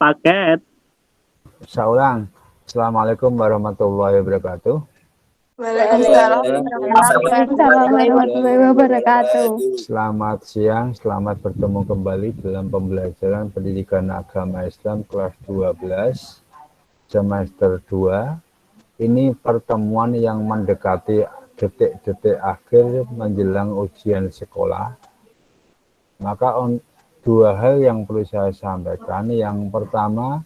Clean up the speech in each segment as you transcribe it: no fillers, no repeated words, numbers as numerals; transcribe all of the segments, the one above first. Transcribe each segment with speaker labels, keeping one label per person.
Speaker 1: paket.
Speaker 2: Saulang. Assalamualaikum warahmatullahi wabarakatuh.
Speaker 3: Waalaikumsalam warahmatullahi wabarakatuh.
Speaker 2: Selamat siang, selamat bertemu kembali dalam pembelajaran Pendidikan Agama Islam kelas 12 semester 2. Ini pertemuan yang mendekati detik-detik akhir menjelang ujian sekolah. Maka dua hal yang perlu saya sampaikan. Yang pertama,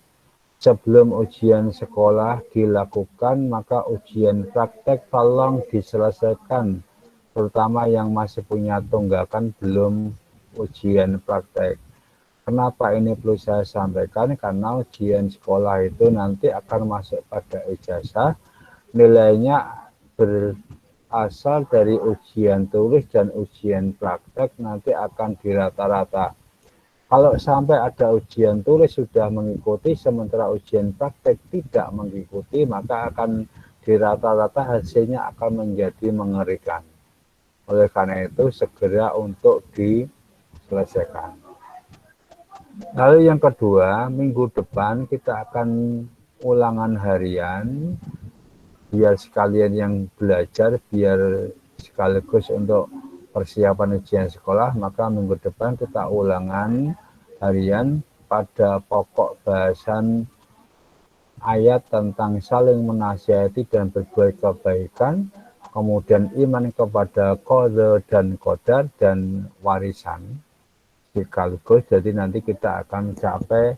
Speaker 2: sebelum ujian sekolah dilakukan, maka ujian praktek tolong diselesaikan, terutama yang masih punya tunggakan belum ujian praktek. Kenapa ini perlu saya sampaikan? Karena ujian sekolah itu nanti akan masuk pada ijazah, nilainya berasal dari ujian tulis dan ujian praktek nanti akan dirata-rata. Kalau sampai ada ujian tulis sudah mengikuti, sementara ujian praktek tidak mengikuti, maka akan dirata-rata hasilnya akan menjadi mengerikan. Oleh karena itu, segera untuk diselesaikan. Lalu yang kedua, minggu depan kita akan ulangan harian, biar sekalian yang belajar, biar sekaligus untuk persiapan ujian sekolah, maka minggu depan kita ulangan harian pada pokok bahasan ayat tentang saling menasihati dan berbuat kebaikan, kemudian iman kepada qada dan qadar dan warisan sekaligus. Jadi nanti kita akan capai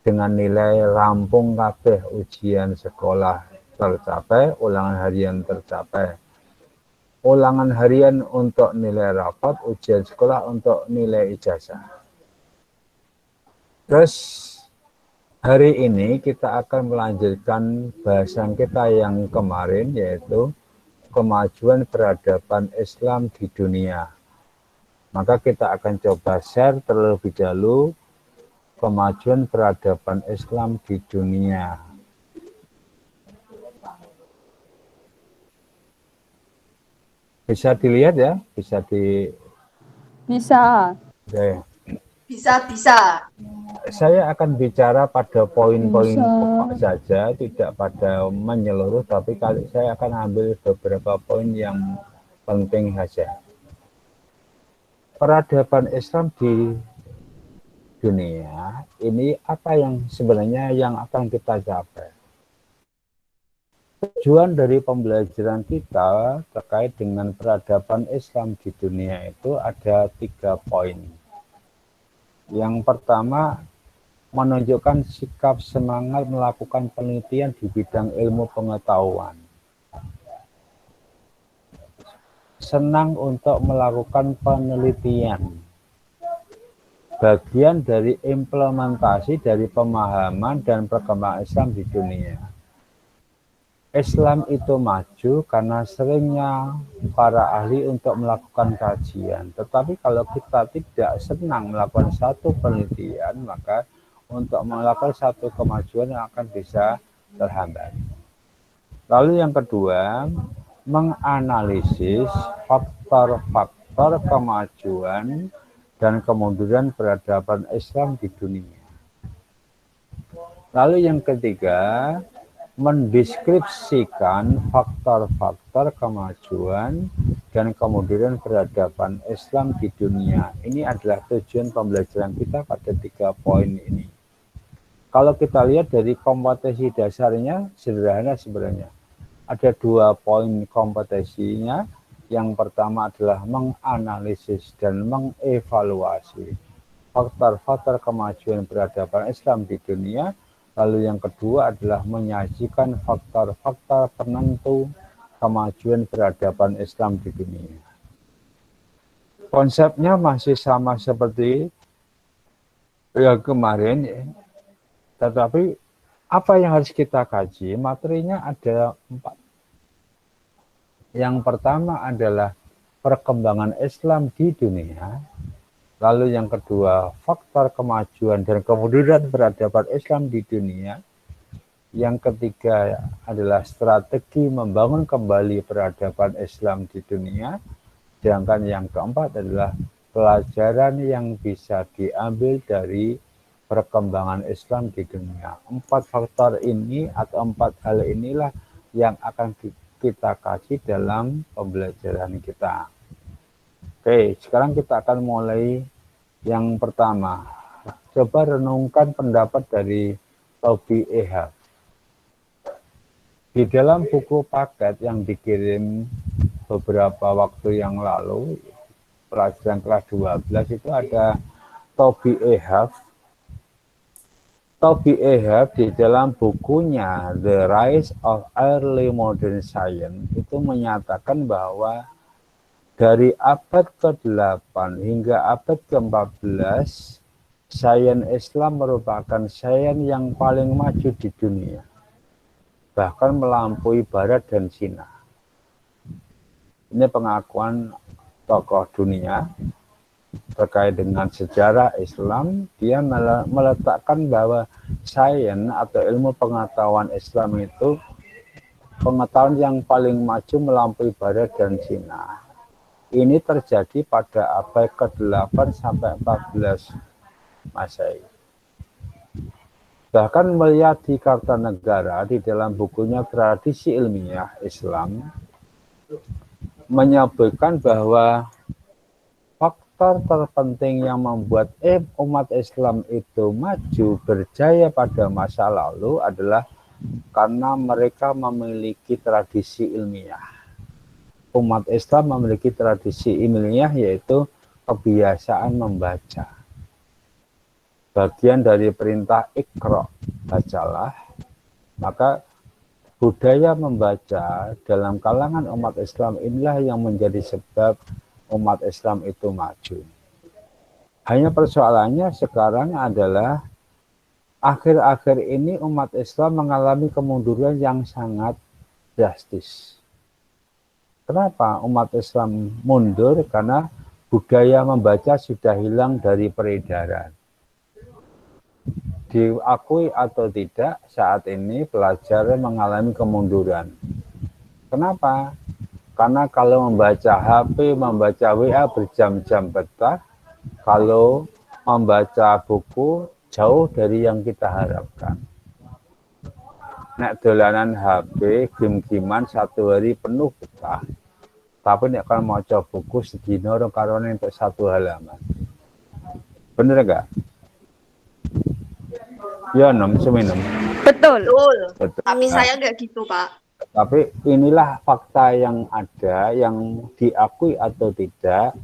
Speaker 2: dengan nilai rampung kabeh ujian sekolah tercapai, ulangan harian tercapai. Ulangan harian untuk nilai rapot, ujian sekolah untuk nilai ijazah. Terus hari ini kita akan melanjutkan bahasan kita yang kemarin, yaitu kemajuan peradaban Islam di dunia. Maka kita akan coba share terlebih dahulu kemajuan peradaban Islam di dunia. Bisa dilihat ya? Bisa. Oke.
Speaker 3: Bisa.
Speaker 2: Saya akan bicara pada poin-poin pokok saja, tidak pada menyeluruh, tapi kali saya akan ambil beberapa poin yang penting saja. Peradaban Islam di dunia ini apa yang sebenarnya yang akan kita capai? Tujuan dari pembelajaran kita terkait dengan peradaban Islam di dunia itu ada 3 poin. Yang pertama, menunjukkan sikap semangat melakukan penelitian di bidang ilmu pengetahuan. Senang untuk melakukan penelitian. Bagian dari implementasi dari pemahaman dan perkembangan Islam di dunia. Islam itu maju karena seringnya para ahli untuk melakukan kajian. Tetapi kalau kita tidak senang melakukan satu penelitian, maka untuk melakukan satu kemajuan yang akan bisa terhambat. Lalu yang kedua, menganalisis faktor-faktor kemajuan dan kemunduran peradaban Islam di dunia. Lalu yang ketiga, mendeskripsikan faktor-faktor kemajuan dan kemunduran peradaban Islam di dunia. Ini adalah tujuan pembelajaran kita pada 3 poin ini. Kalau kita lihat dari kompetensi dasarnya sederhana sebenarnya. Ada 2 poin kompetensinya. Yang pertama adalah menganalisis dan mengevaluasi faktor-faktor kemajuan peradaban Islam di dunia. Lalu yang kedua adalah menyajikan faktor-faktor penentu kemajuan peradaban Islam di dunia. Konsepnya masih sama seperti yang kemarin, ya. Tetapi apa yang harus kita kaji? Materinya ada 4. Yang pertama adalah perkembangan Islam di dunia. Lalu yang kedua, faktor kemajuan dan kemunduran peradaban Islam di dunia. Yang ketiga adalah strategi membangun kembali peradaban Islam di dunia. Sedangkan yang keempat adalah pelajaran yang bisa diambil dari perkembangan Islam di dunia. 4 faktor ini atau 4 hal inilah yang akan kita kaji dalam pembelajaran kita. Oke, sekarang kita akan mulai yang pertama. Coba renungkan pendapat dari Toby Ehab. Di dalam buku paket yang dikirim beberapa waktu yang lalu, pelajaran kelas 12 itu ada Toby Ehab. Toby Ehab di dalam bukunya The Rise of Early Modern Science itu menyatakan bahwa dari abad ke-8 hingga abad ke-14, sains Islam merupakan sains yang paling maju di dunia, bahkan melampaui Barat dan Cina. Ini pengakuan tokoh dunia terkait dengan sejarah Islam. Dia meletakkan bahwa sains atau ilmu pengetahuan Islam itu pengetahuan yang paling maju melampaui Barat dan Cina. Ini terjadi pada abad ke-8 sampai 14 Masehi. Bahkan melihat di Kartanegara di dalam bukunya Tradisi Ilmiah Islam menyebutkan bahwa faktor terpenting yang membuat umat Islam itu maju berjaya pada masa lalu adalah karena mereka memiliki tradisi ilmiah. Umat Islam memiliki tradisi ilmiah yaitu kebiasaan membaca. Bagian dari perintah Iqra, bacalah, maka budaya membaca dalam kalangan umat Islam inilah yang menjadi sebab umat Islam itu maju. Hanya persoalannya sekarang adalah akhir-akhir ini umat Islam mengalami kemunduran yang sangat drastis. Kenapa umat Islam mundur? Karena budaya membaca sudah hilang dari peredaran. Diakui atau tidak, saat ini pelajar mengalami kemunduran. Kenapa? Karena kalau membaca HP, membaca WA berjam-jam betah, kalau membaca buku jauh dari yang kita harapkan. Nek dolanan HP, game-giman satu hari penuh betah. Tapi nek kalau mau coba buku sedina karone untuk 1 halaman. Bener enggak? Ya, seminum.
Speaker 3: Betul.
Speaker 2: Betul.
Speaker 3: Tapi saya nggak gitu, Pak.
Speaker 2: Tapi inilah fakta yang ada, yang diakui atau tidak,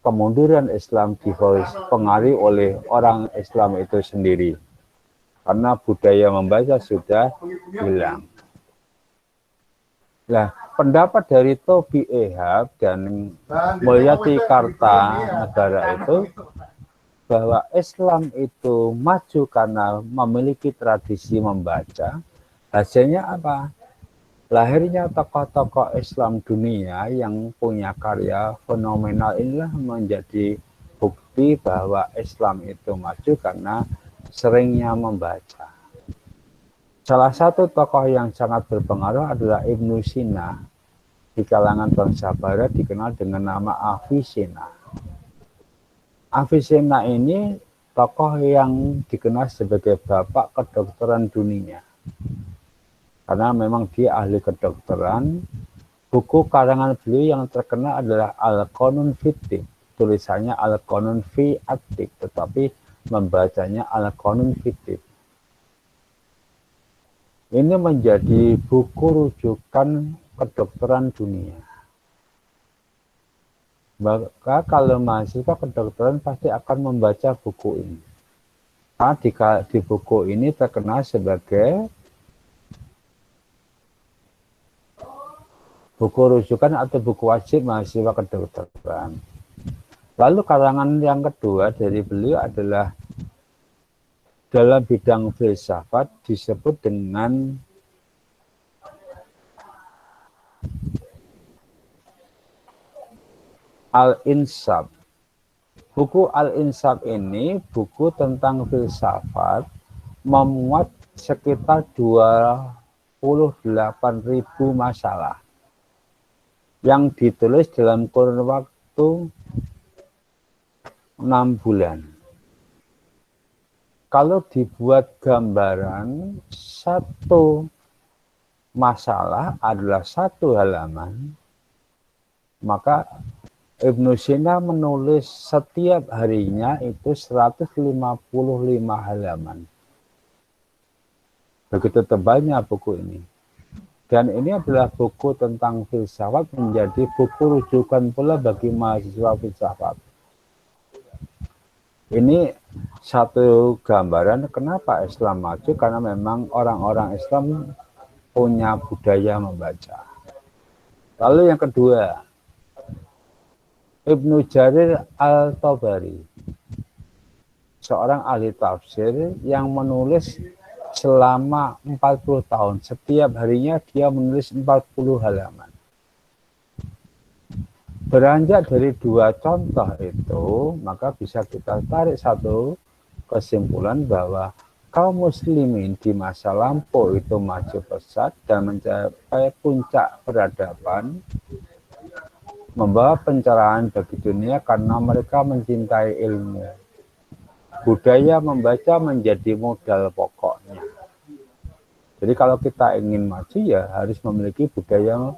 Speaker 2: kemunduran Islam dipengaruhi oleh orang Islam itu sendiri. Karena budaya membaca sudah hilang. Nah, pendapat dari Toby Ehab dan Mulyati Kartanegara itu bahwa Islam itu maju karena memiliki tradisi membaca. Hasilnya apa? Lahirnya tokoh-tokoh Islam dunia yang punya karya fenomenal inilah menjadi bukti bahwa Islam itu maju karena seringnya membaca. Salah satu tokoh yang sangat berpengaruh adalah Ibnu Sina. Di kalangan bangsa Barat dikenal dengan nama Avicenna. Avicenna ini tokoh yang dikenal sebagai bapak kedokteran dunia. Karena memang dia ahli kedokteran. Buku karangan beliau yang terkenal adalah Al-Qanun Fitik. Tulisannya Al-Qanun fi Atik, tetapi membacanya Al-Qanun Fitik. Ini menjadi buku rujukan kedokteran dunia. Maka kalau mahasiswa kedokteran pasti akan membaca buku ini. Karena di buku ini terkenal sebagai buku rujukan atau buku wajib mahasiswa kedokteran. Lalu karangan yang kedua dari beliau adalah dalam bidang filsafat disebut dengan Al-Insaf. Buku Al-Insaf ini buku tentang filsafat, memuat sekitar 28.000 masalah yang ditulis dalam kurun waktu 6 bulan. kalau dibuat gambaran satu masalah adalah satu halaman, maka Ibnu Sina menulis setiap harinya itu 155 halaman. Begitu tebalnya buku ini. Dan ini adalah buku tentang filsafat, menjadi buku rujukan pula bagi mahasiswa filsafat. Ini satu gambaran kenapa Islam maju, karena memang orang-orang Islam punya budaya membaca. Lalu yang kedua, Ibnu Jarir Al-Tabari, seorang ahli tafsir yang menulis selama 40 tahun. Setiap harinya dia menulis 40 halaman. Beranjak dari dua contoh itu, maka bisa kita tarik satu kesimpulan bahwa kaum muslimin di masa lampau itu maju pesat dan mencapai puncak peradaban, membawa pencerahan bagi dunia karena mereka mencintai ilmu. Budaya membaca menjadi modal pokoknya. Jadi kalau kita ingin maju ya harus memiliki budaya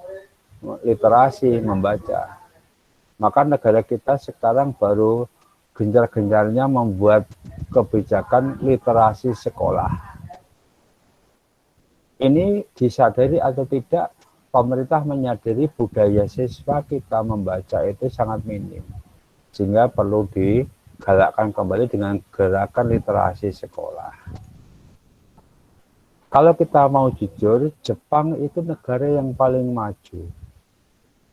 Speaker 2: literasi membaca. Maka negara kita sekarang baru gencar-gencarnya membuat kebijakan literasi sekolah. Ini disadari atau tidak, pemerintah menyadari budaya siswa kita membaca itu sangat minim. Sehingga perlu digalakkan kembali dengan gerakan literasi sekolah. Kalau kita mau jujur, Jepang itu negara yang paling maju.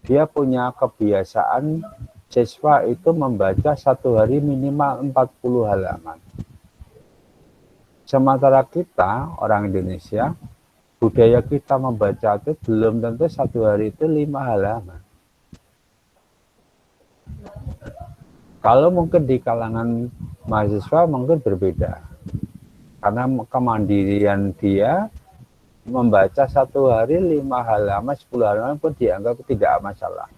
Speaker 2: Dia punya kebiasaan siswa itu membaca satu hari minimal 40 halaman. Sementara kita, orang Indonesia, budaya kita membaca itu belum tentu satu hari itu 5 halaman. Kalau mungkin di kalangan mahasiswa mungkin berbeda. Karena kemandirian dia membaca satu hari 5 halaman, 10 halaman pun dianggap tidak masalah.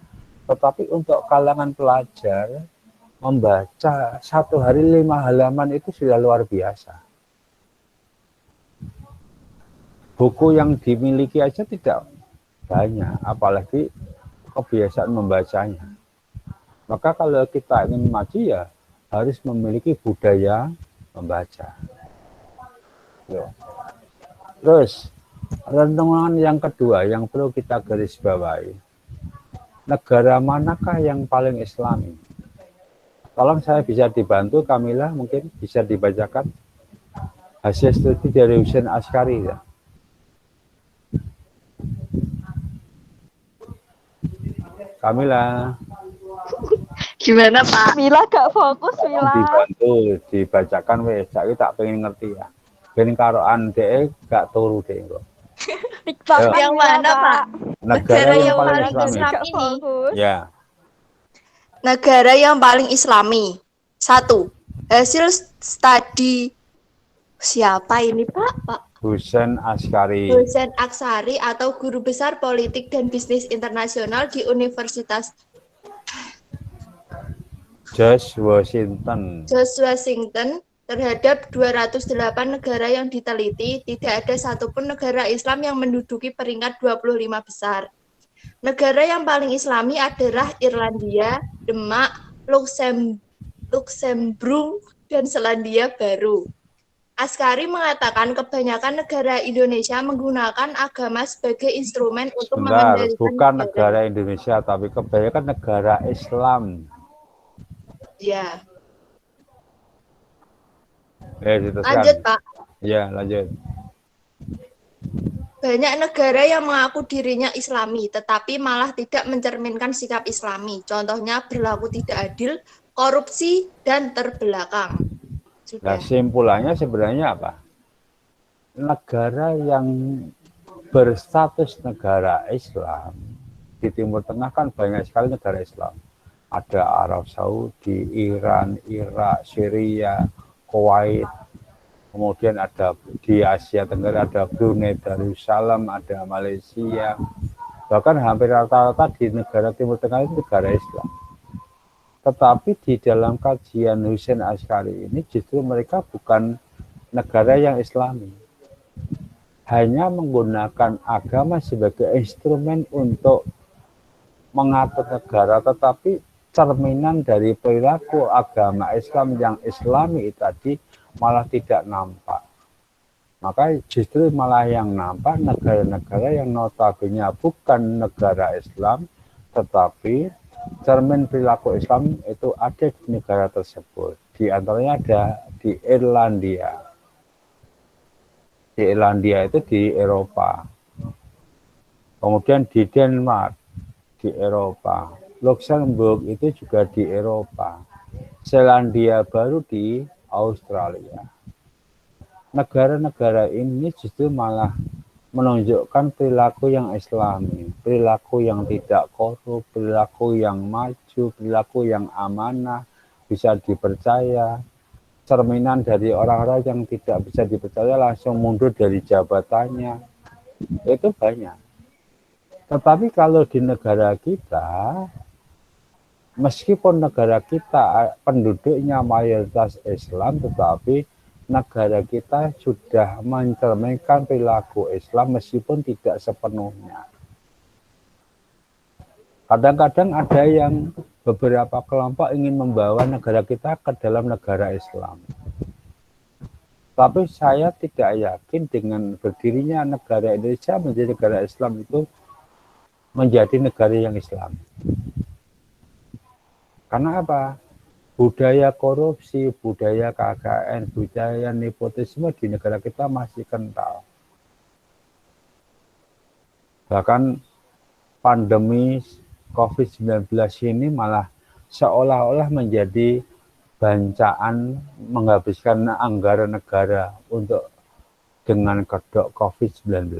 Speaker 2: Tetapi untuk kalangan pelajar, membaca satu hari 5 halaman itu sudah luar biasa. Buku yang dimiliki aja tidak banyak, apalagi kebiasaan membacanya. Maka kalau kita ingin maju ya harus memiliki budaya membaca. Terus renungan yang kedua yang perlu kita garis bawahi, negara manakah yang paling islami? Tolong saya bisa dibantu, Kamila, mungkin bisa dibacakan hasil studi dari Husain Askari ya. Kamila.
Speaker 3: Gimana Pak?
Speaker 1: Mila gak fokus, Mila.
Speaker 2: Dibantu, dibacakan wes. Saya tak pengen ngerti ya. Ben karoan dhek gak turu dhek kok.
Speaker 1: TikTok
Speaker 3: Yang mana Pak?
Speaker 2: Negara yang paling
Speaker 3: Islam
Speaker 2: islami.
Speaker 3: ini.
Speaker 2: Ya.
Speaker 3: Negara yang paling islami. 1. Hasil studi siapa ini Pak?
Speaker 2: Husain Askari.
Speaker 3: Husain Askari atau guru besar politik dan bisnis internasional di Universitas
Speaker 2: George Washington.
Speaker 3: Terhadap 208 negara yang diteliti, tidak ada satupun negara Islam yang menduduki peringkat 25 besar. Negara yang paling islami adalah Irlandia, Denmark, Luxembourg, dan Selandia Baru. Askari mengatakan kebanyakan negara Indonesia menggunakan agama sebagai instrumen untuk mengendalikan
Speaker 2: bukan negara Indonesia, tapi kebanyakan negara Islam.
Speaker 3: Ya.
Speaker 2: Lanjut,
Speaker 3: Pak.
Speaker 2: Ya, lanjut.
Speaker 3: Banyak negara yang mengaku dirinya Islami, tetapi malah tidak mencerminkan sikap Islami. Contohnya berlaku tidak adil, korupsi, dan terbelakang.
Speaker 2: Nah, simpulannya sebenarnya apa? Negara yang berstatus negara Islam di Timur Tengah kan banyak sekali negara Islam. Ada Arab Saudi, Iran, Irak, Syria, Kuwait, kemudian ada di Asia Tenggara ada Brunei Darussalam, ada Malaysia, bahkan hampir rata-rata di negara Timur Tengah itu negara Islam. Tetapi di dalam kajian Husain Askari ini justru mereka bukan negara yang Islami. Hanya menggunakan agama sebagai instrumen untuk mengatur negara, tetapi cerminan dari perilaku agama Islam yang Islami tadi malah tidak nampak. Maka justru malah yang nampak negara-negara yang notabene bukan negara Islam, tetapi cermin perilaku Islam itu ada di negara tersebut. Di antaranya ada di Irlandia. Di Irlandia itu di Eropa. Kemudian di Denmark, di Eropa. Luxembourg itu juga di Eropa. Selandia Baru di Australia. Negara-negara ini justru malah menunjukkan perilaku yang Islami, perilaku yang tidak korup, perilaku yang maju, perilaku yang amanah, bisa dipercaya. Cerminan dari orang-orang yang tidak bisa dipercaya langsung mundur dari jabatannya. Itu banyak. Tetapi kalau di negara kita, meskipun negara kita penduduknya mayoritas Islam, tetapi negara kita sudah mencerminkan perilaku Islam meskipun tidak sepenuhnya. Kadang-kadang ada yang beberapa kelompok ingin membawa negara kita ke dalam negara Islam. Tapi saya tidak yakin dengan berdirinya negara Indonesia menjadi negara Islam itu menjadi negara yang Islam. Karena apa? Budaya korupsi, budaya KKN, budaya nepotisme di negara kita masih kental. Bahkan pandemi COVID-19 ini malah seolah-olah menjadi bancaan menghabiskan anggaran negara untuk dengan kedok COVID-19.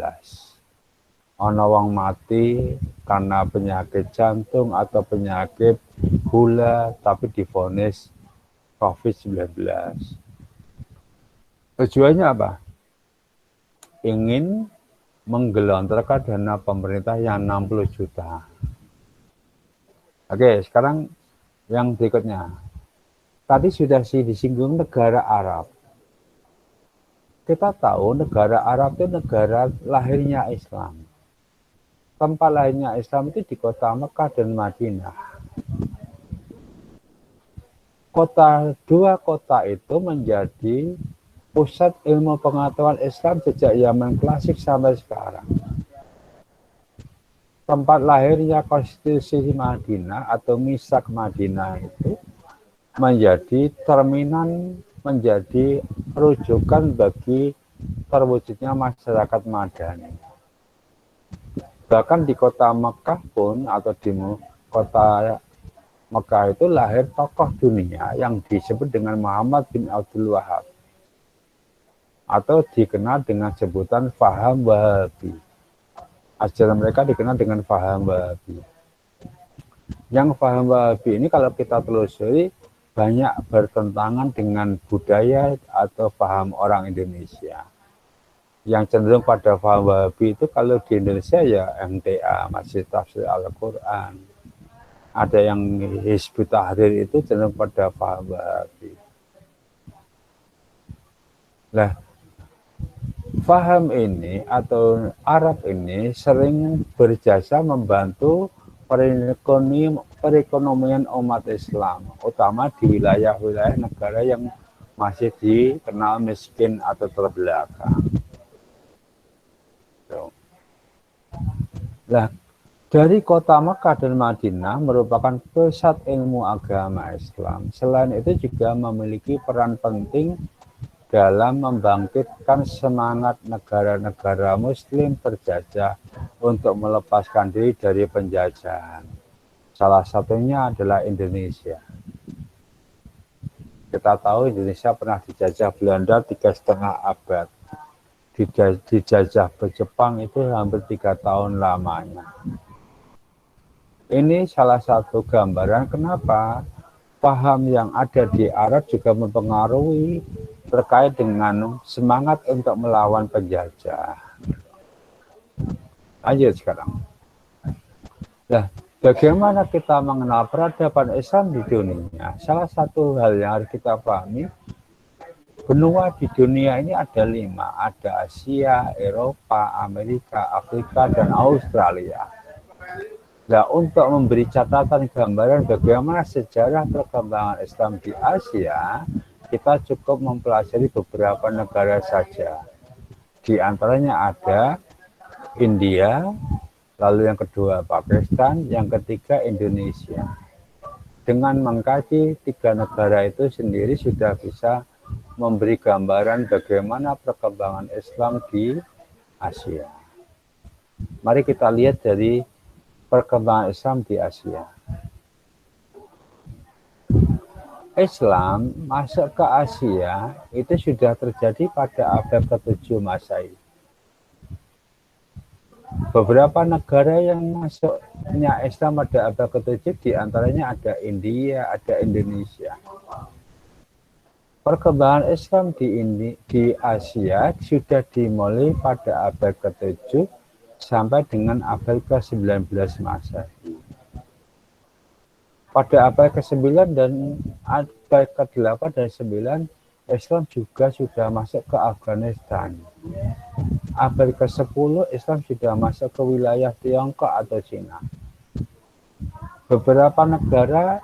Speaker 2: Ana wong mati karena penyakit jantung atau penyakit gula tapi divonis COVID-19. Tujuannya apa? Ingin menggelontorkan dana pemerintah yang 60 juta. Oke, sekarang yang berikutnya. Tadi sudah disinggung negara Arab. Kita tahu negara Arab itu negara lahirnya Islam. Tempat lainnya Islam itu di kota Mekah dan Madinah. Dua kota itu menjadi pusat ilmu pengetahuan Islam sejak zaman klasik sampai sekarang. Tempat lahirnya konstitusi Madinah atau Misak Madinah itu menjadi cerminan, menjadi rujukan bagi terwujudnya masyarakat madani. Bahkan di kota Mekah pun atau di kota Mekah itu lahir tokoh dunia yang disebut dengan Muhammad bin Abdul Wahab atau dikenal dengan sebutan Faham Wahabi. Ajaran mereka dikenal dengan Faham Wahabi. Yang Faham Wahabi ini kalau kita telusuri banyak bertentangan dengan budaya atau paham orang Indonesia. Yang cenderung pada paham Wahabi itu kalau di Indonesia ya MTA, Masjid Tafsir Al-Quran. Ada yang Hizbut Tahrir itu cenderung pada paham Wahabi. Nah, paham ini atau Arab ini sering berjasa membantu perekonomian umat Islam, utama di wilayah-wilayah negara yang masih dikenal miskin atau terbelakang. Nah, dari kota Mekah dan Madinah merupakan pusat ilmu agama Islam. Selain itu juga memiliki peran penting dalam membangkitkan semangat negara-negara Muslim berjajah untuk melepaskan diri dari penjajahan. Salah satunya adalah Indonesia. Kita tahu Indonesia pernah dijajah Belanda 3,5 abad. Dijajah Jepang itu hampir 3 tahun lamanya. Ini salah satu gambaran kenapa paham yang ada di Arab juga mempengaruhi terkait dengan semangat untuk melawan penjajah. Lanjut sekarang. Nah, bagaimana kita mengenal peradaban Islam di dunia? Salah satu hal yang harus kita pahami, Benua di dunia ini ada 5, ada Asia, Eropa, Amerika, Afrika, dan Australia. Nah, untuk memberi catatan gambaran bagaimana sejarah perkembangan Islam di Asia, kita cukup mempelajari beberapa negara saja. Di antaranya ada India, lalu yang kedua Pakistan, yang ketiga Indonesia. Dengan mengkaji 3 negara itu sendiri sudah bisa memberi gambaran bagaimana perkembangan Islam di Asia. Mari kita lihat dari perkembangan Islam di Asia. Islam masuk ke Asia itu sudah terjadi pada abad ke-7 Masehi. Beberapa negara yang masuknya Islam pada abad ke-7 diantaranya ada India, ada Indonesia. Perkembangan Islam di Asia sudah dimulai pada abad ke-7 sampai dengan abad ke-19 Masehi. Pada abad ke-9 dan abad ke-8 dan 9, Islam juga sudah masuk ke Afghanistan. Abad ke-10, Islam sudah masuk ke wilayah Tiongkok atau Cina. Beberapa negara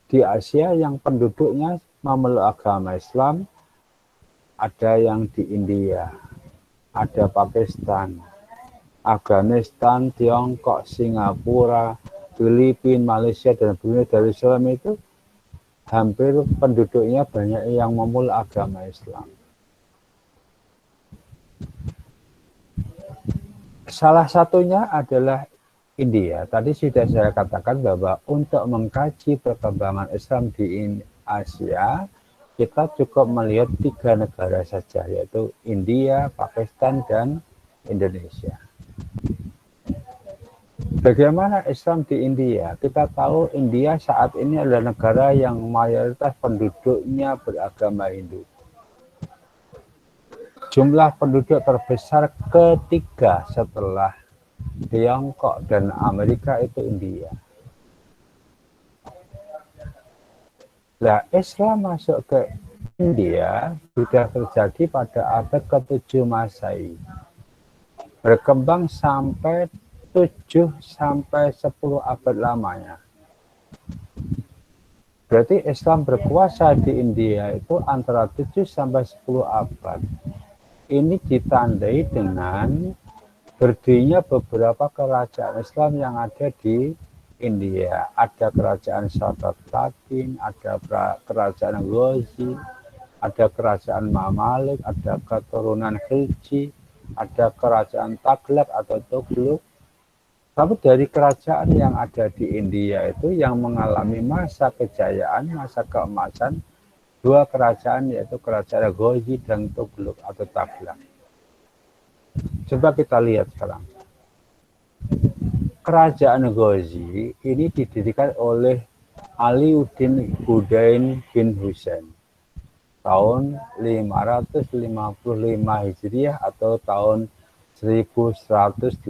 Speaker 2: di Asia yang penduduknya memeluk agama Islam, ada yang di India, ada Pakistan, Afghanistan, Tiongkok, Singapura, Filipina, Malaysia, dan Brunei Darussalam itu hampir penduduknya banyak yang memeluk agama Islam. Salah satunya adalah India. Tadi sudah saya katakan bahwa untuk mengkaji perkembangan Islam di Asia, kita cukup melihat 3 negara saja, yaitu India, Pakistan, dan Indonesia. Bagaimana Islam di India? Kita tahu India saat ini adalah negara yang mayoritas penduduknya beragama Hindu. Jumlah penduduk terbesar ketiga setelah Tiongkok dan Amerika itu India. Nah, Islam masuk ke India sudah terjadi pada abad ke-7 Masehi. Berkembang sampai 7 sampai 10 abad lamanya. Berarti Islam berkuasa di India itu antara 7 sampai 10 abad. Ini ditandai dengan berdirinya beberapa kerajaan Islam yang ada di India. Ada kerajaan Sadat Latin, ada kerajaan Ghazni, ada kerajaan Mamalik, ada keturunan Khilji, ada kerajaan Taglak atau Tughlaq. Tapi dari kerajaan yang ada di India itu yang mengalami masa kejayaan, masa keemasan, 2 kerajaan yaitu kerajaan Ghazni dan Tughlaq atau Taglak. Coba kita lihat sekarang. Kerajaan Ghazni ini didirikan oleh Aliuddin Budain bin Husain tahun 555 Hijriah atau tahun 1186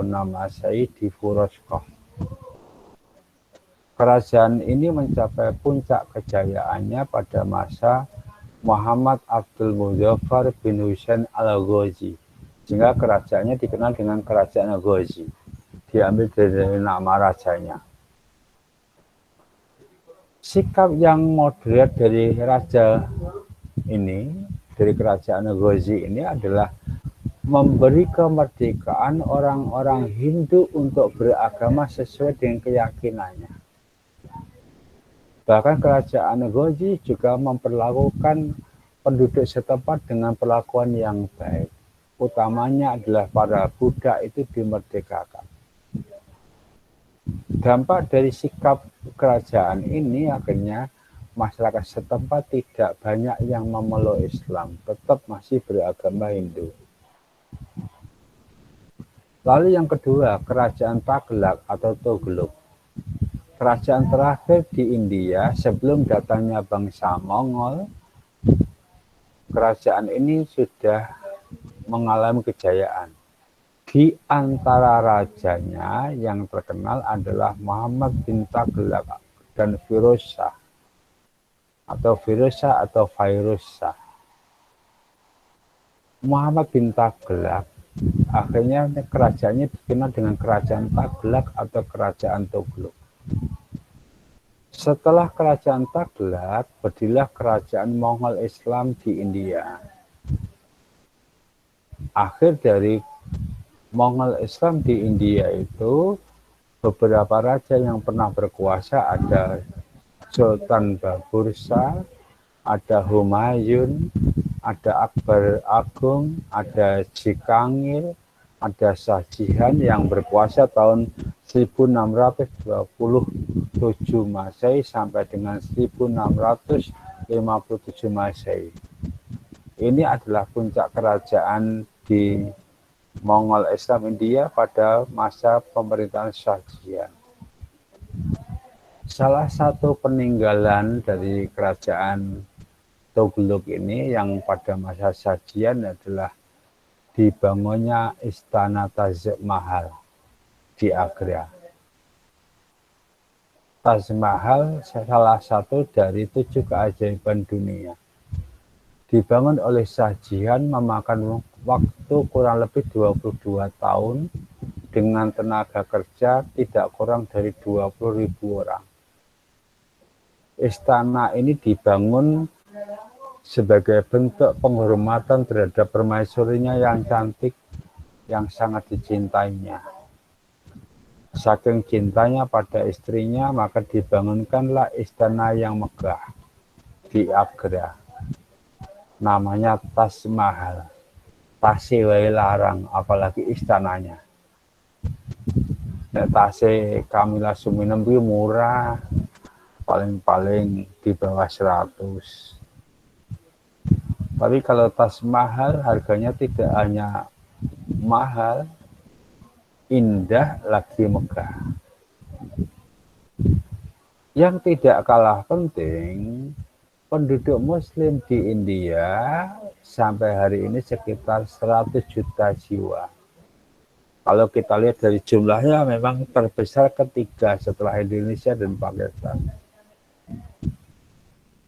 Speaker 2: Masehi di Furoshkoh. Kerajaan ini mencapai puncak kejayaannya pada masa Muhammad Abdul Muzaffar bin Husain al-Ghazi, sehingga kerajaannya dikenal dengan kerajaan Ghazni, diambil dari nama rajanya. Sikap yang moderat dari raja ini, dari kerajaan Ghazni ini adalah memberi kemerdekaan orang-orang Hindu untuk beragama sesuai dengan keyakinannya. Bahkan kerajaan Ghazni juga memperlakukan penduduk setempat dengan perlakuan yang baik. Utamanya adalah para budak itu dimerdekakan. Dampak dari sikap kerajaan ini akhirnya masyarakat setempat tidak banyak yang memeluk Islam, tetap masih beragama Hindu. Lalu yang kedua, kerajaan Taglak atau Tughlaq. Kerajaan terakhir di India sebelum datangnya bangsa Mongol. Kerajaan ini sudah mengalami kejayaan. Di antara rajanya yang terkenal adalah Muhammad bin Taglak dan Firoz Shah atau Firoz Shah. Muhammad bin Taghlaq, akhirnya kerajaannya dikenal dengan kerajaan Taghlaq atau kerajaan Tughlaq. Setelah kerajaan Taghlaq, berdirilah kerajaan Mongol Islam di India. Akhir dari Mongol Islam di India itu, beberapa raja yang pernah berkuasa ada Sultan Babur Shah, ada Humayun, ada Akbar Agung, ada Jikangil, ada Shah Jihan yang berkuasa tahun 1627 Masehi sampai dengan 1657 Masehi. Ini adalah puncak kerajaan di Mongol Islam India pada masa pemerintahan Shah Jihan. Salah satu peninggalan dari kerajaan Tughlaq ini yang pada masa Shah Jihan adalah dibangunnya Istana Taj Mahal di Agra. Taj Mahal salah satu dari 7 keajaiban dunia. Dibangun oleh Shah Jihan memakan waktu kurang lebih 22 tahun dengan tenaga kerja tidak kurang dari 20.000 orang. Istana ini dibangun sebagai bentuk penghormatan terhadap permaisurinya yang cantik, yang sangat dicintainya. Saking cintanya pada istrinya, maka dibangunkanlah istana yang megah di Agra. Namanya Taj Mahal. Tase wae larang, apalagi istananya. Tase Kamila Suminem itu murah, paling-paling di bawah 100. Tapi kalau Taj Mahal harganya tidak hanya mahal, indah lagi megah. Yang tidak kalah penting, penduduk Muslim di India sampai hari ini sekitar 100 juta jiwa. Kalau kita lihat dari jumlahnya memang terbesar ketiga setelah Indonesia dan Pakistan.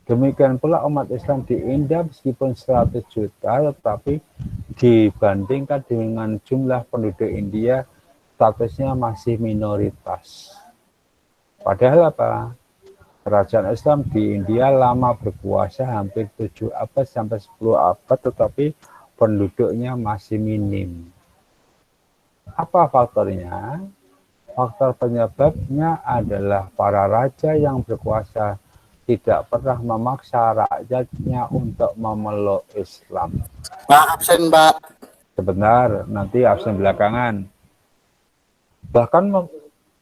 Speaker 2: Demikian pula umat Islam di India meskipun 100 juta, tetapi dibandingkan dengan jumlah penduduk India, statusnya masih minoritas. Padahal apa? Kerajaan Islam di India lama berkuasa hampir 7 abad sampai 10 abad, tetapi penduduknya masih minim. Apa faktornya? Faktor penyebabnya adalah para raja yang berkuasa tidak pernah memaksa rakyatnya untuk memeluk Islam.
Speaker 4: Pak, absen, Pak.
Speaker 2: Sebentar, nanti absen belakangan. Bahkan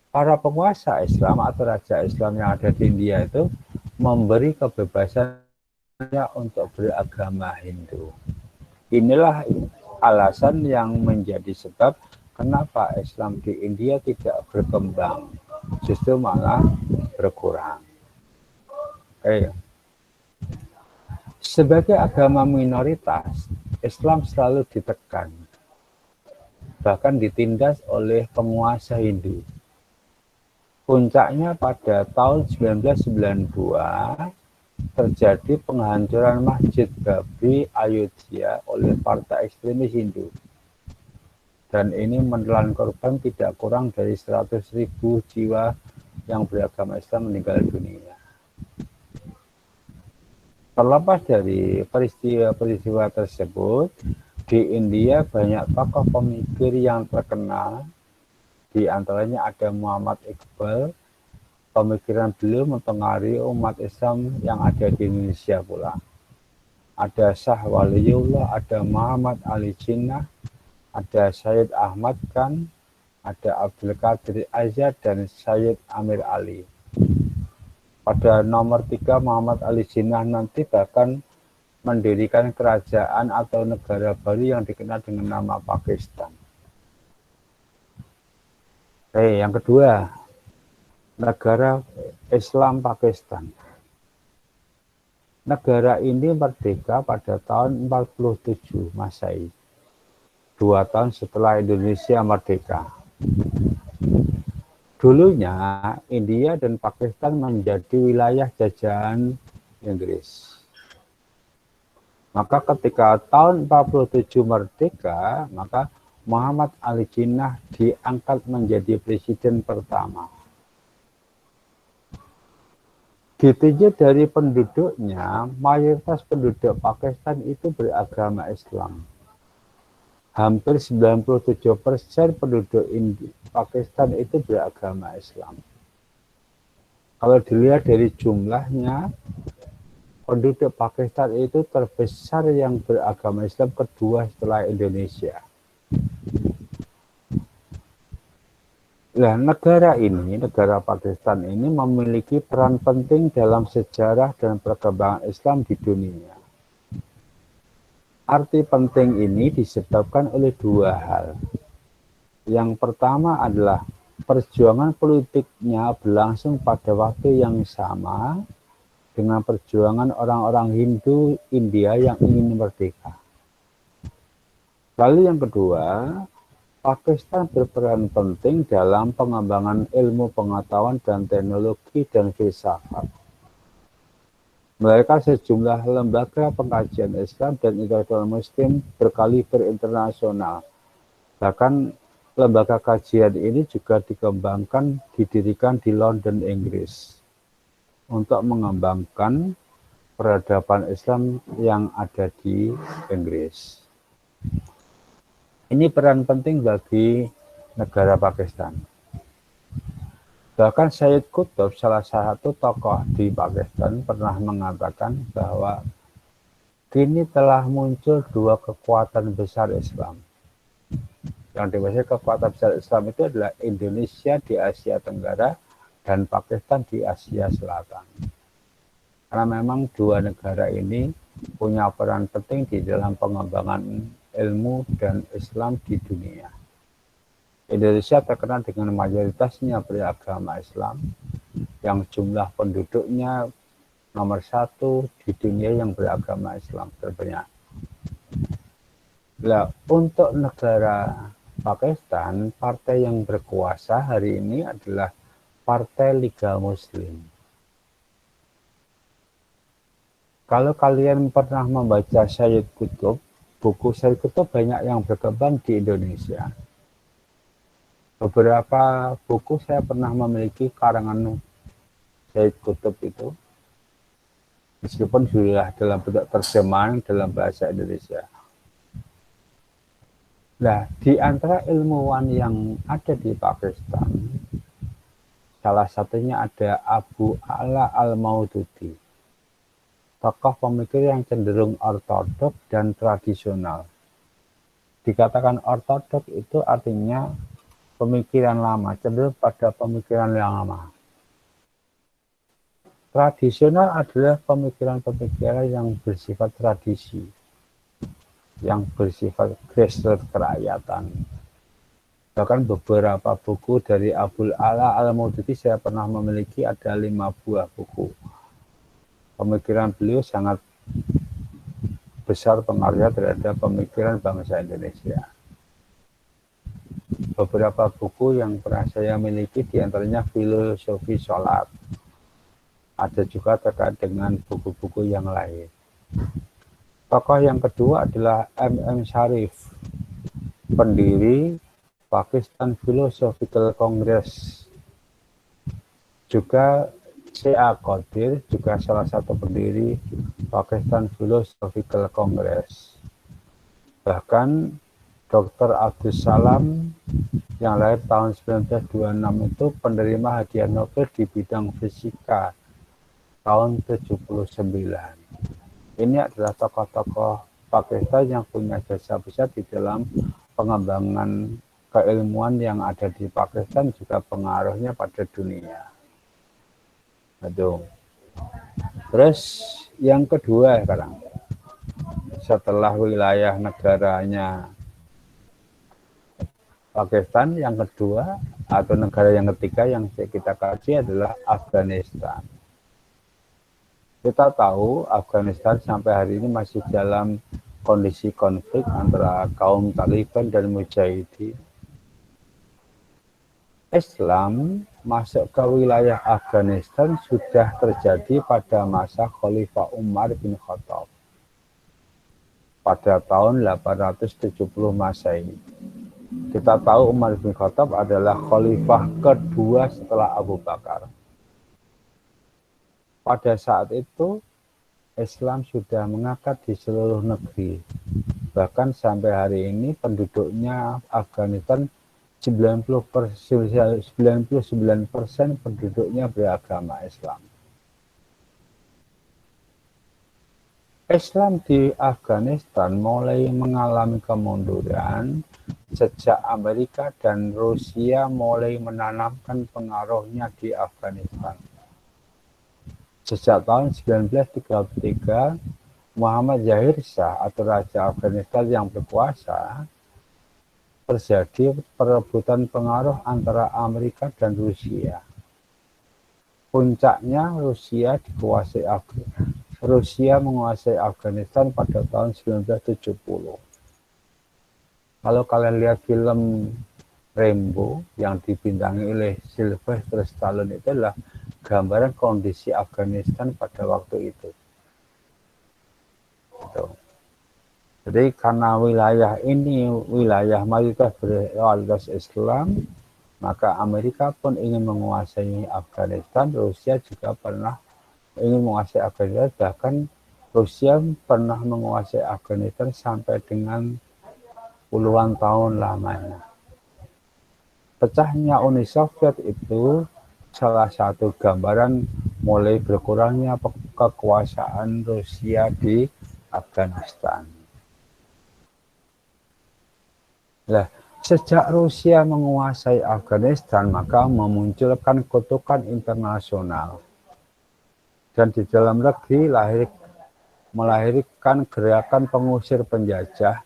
Speaker 2: para penguasa Islam atau raja Islam yang ada di India itu memberi kebebasannya untuk beragama Hindu. Inilah alasan yang menjadi sebab kenapa Islam di India tidak berkembang, justru malah berkurang. Sebagai agama minoritas, Islam selalu ditekan, bahkan ditindas oleh penguasa Hindu. Puncaknya pada tahun 1992 terjadi penghancuran Masjid Babri Ayodhya oleh partai ekstremis Hindu. Dan ini menelan korban tidak kurang dari 100.000 jiwa yang beragama Islam meninggal dunia. Terlepas dari peristiwa tersebut, di India banyak tokoh pemikir yang terkenal. Di antaranya ada Muhammad Iqbal. Pemikiran beliau mempengaruhi umat Islam yang ada di Indonesia pula. Ada Shah Waliullah, ada Muhammad Ali Jinnah, ada Syed Ahmad Khan, ada Abdul Qadir Azad, dan Syed Amir Ali. Pada nomor 3 Muhammad Ali Jinnah nanti bahkan mendirikan kerajaan atau negara baru yang dikenal dengan nama Pakistan. Yang kedua, negara Islam Pakistan. Negara ini merdeka pada tahun 47 Masehi, 2 tahun setelah Indonesia merdeka. Dulunya India dan Pakistan menjadi wilayah jajahan Inggris. Maka ketika tahun 47 merdeka, maka Muhammad Ali Jinnah diangkat menjadi presiden pertama. Ditinjau dari penduduknya, mayoritas penduduk Pakistan itu beragama Islam. Hampir 97% penduduk Pakistan itu beragama Islam. Kalau dilihat dari jumlahnya, penduduk Pakistan itu terbesar yang beragama Islam kedua setelah Indonesia. Nah, negara Pakistan ini memiliki peran penting dalam sejarah dan perkembangan Islam di dunia. Arti penting ini disebabkan oleh dua hal. Yang pertama adalah perjuangan politiknya berlangsung pada waktu yang sama dengan perjuangan orang-orang Hindu India yang ingin merdeka. Lalu yang kedua, Pakistan berperan penting dalam pengembangan ilmu pengetahuan dan teknologi dan filsafat. Mereka sejumlah lembaga pengkajian Islam dan intelektual Muslim berkaliber internasional. Bahkan lembaga kajian ini juga didirikan di London, Inggris, untuk mengembangkan peradaban Islam yang ada di Inggris. Ini peran penting bagi negara Pakistan. Bahkan Syed Qutb, salah satu tokoh di Pakistan, pernah mengatakan bahwa kini telah muncul dua kekuatan besar Islam. Yang dimaksud kekuatan besar Islam itu adalah Indonesia di Asia Tenggara dan Pakistan di Asia Selatan. Karena memang dua negara ini punya peran penting di dalam pengembangan ilmu dan Islam di dunia. Indonesia terkenal dengan mayoritasnya beragama Islam, yang jumlah penduduknya nomor 1 di dunia yang beragama Islam terbanyak. Nah, untuk negara Pakistan, partai yang berkuasa hari ini adalah Partai Liga Muslim. Kalau kalian pernah membaca Syed Qutb, buku Syed Qutb banyak yang berkembang di Indonesia. Beberapa buku saya pernah memiliki karangan Syed Qutb itu, meskipun sudah dalam bentuk terjemahan dalam bahasa Indonesia. Nah, di antara ilmuwan yang ada di Pakistan, salah satunya ada Abu Ala Al-Maududi, tokoh pemikir yang cenderung ortodok dan tradisional. Dikatakan ortodok itu artinya pemikiran lama, cenderung pada pemikiran yang lama. Tradisional adalah pemikiran-pemikiran yang bersifat tradisi, yang bersifat grassroots kerakyatan. Bahkan beberapa buku dari Abu Ala Al-Maududi saya pernah memiliki, ada 5 buah buku. Pemikiran beliau sangat besar pengaruhnya terhadap pemikiran bangsa Indonesia. Beberapa buku yang pernah saya miliki diantaranya Filosofi Sholat. Ada juga terkait dengan buku-buku yang lain. Tokoh yang kedua adalah M.M. Sharif, pendiri Pakistan Philosophical Congress. Juga C.A. Qadir, juga salah satu pendiri Pakistan Philosophical Congress. Bahkan Dr. Abdus Salam yang lahir tahun 1926 itu penerima hadiah Nobel di bidang fisika tahun 79. Ini adalah tokoh-tokoh Pakistan yang punya jasa besar di dalam pengembangan keilmuan yang ada di Pakistan, juga pengaruhnya pada dunia. Aduh. Terus yang kedua sekarang, setelah wilayah negaranya Pakistan, yang kedua atau negara yang ketiga yang kita kaji adalah Afghanistan. Kita tahu Afghanistan sampai hari ini masih dalam kondisi konflik antara kaum Taliban dan Mujahidin. Islam masuk ke wilayah Afghanistan sudah terjadi pada masa Khalifah Umar bin Khattab. pada tahun 870 Masehi. Kita tahu Umar bin Khattab adalah khalifah kedua setelah Abu Bakar. Pada saat itu Islam sudah mengakar di seluruh negeri. Bahkan sampai hari ini penduduknya Afghanistan 99% penduduknya beragama Islam. Islam di Afghanistan mulai mengalami kemunduran sejak Amerika dan Rusia mulai menanamkan pengaruhnya di Afghanistan. Sejak tahun 1933, Muhammad Zahir Shah atau Raja Afghanistan yang berkuasa, terjadi perebutan pengaruh antara Amerika dan Rusia. Puncaknya Rusia menguasai Afghanistan pada tahun 1970. Kalau kalian lihat film Rambo yang dibintangi oleh Sylvester Stallone, itu adalah gambaran kondisi Afghanistan pada waktu itu. Jadi karena wilayah ini wilayah mayoritas berkualitas Islam, maka Amerika pun ingin menguasai Afghanistan. Rusia juga pernah ingin menguasai Afghanistan, bahkan Rusia pernah menguasai Afghanistan sampai dengan puluhan tahun lamanya. Pecahnya Uni Soviet itu salah satu gambaran mulai berkurangnya kekuasaan Rusia di Afghanistan. Nah, sejak Rusia menguasai Afghanistan, maka memunculkan kutukan internasional. Dan di dalam negeri melahirkan gerakan pengusir penjajah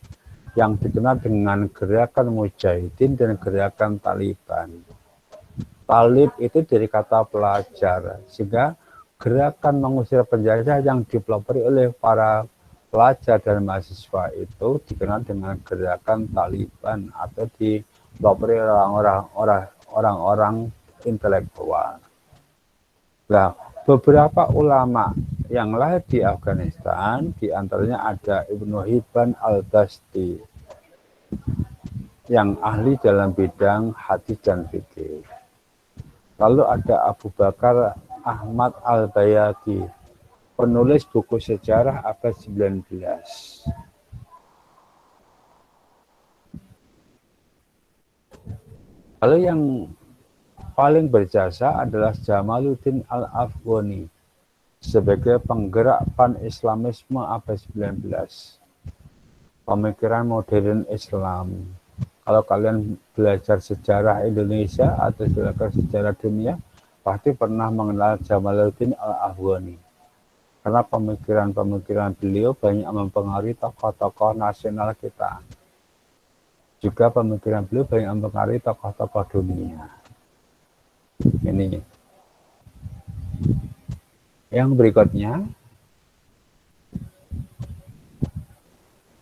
Speaker 2: yang dikenal dengan gerakan Mujahidin dan gerakan Taliban. Talib itu dari kata pelajar, sehingga gerakan mengusir penjajah yang dipelopori oleh para pelajar dan mahasiswa itu dikenal dengan gerakan Taliban atau dipelopori orang-orang intelektual. Nah, beberapa ulama yang lahir di Afghanistan, diantaranya ada Ibnu Hibban al-Dasti, yang ahli dalam bidang hadis dan fikih. Lalu ada Abu Bakar Ahmad al-Bayhaqi, penulis buku sejarah abad 19. Lalu yang paling berjasa adalah Jamaluddin al-Afghani sebagai penggerak pan-Islamisme abad 19. Pemikiran modern Islam. Kalau kalian belajar sejarah Indonesia atau belajar sejarah dunia, pasti pernah mengenal Jamaluddin al-Afghani. Karena pemikiran-pemikiran beliau banyak mempengaruhi tokoh-tokoh nasional kita. Juga pemikiran beliau banyak mempengaruhi tokoh-tokoh dunia. Ini. Yang berikutnya.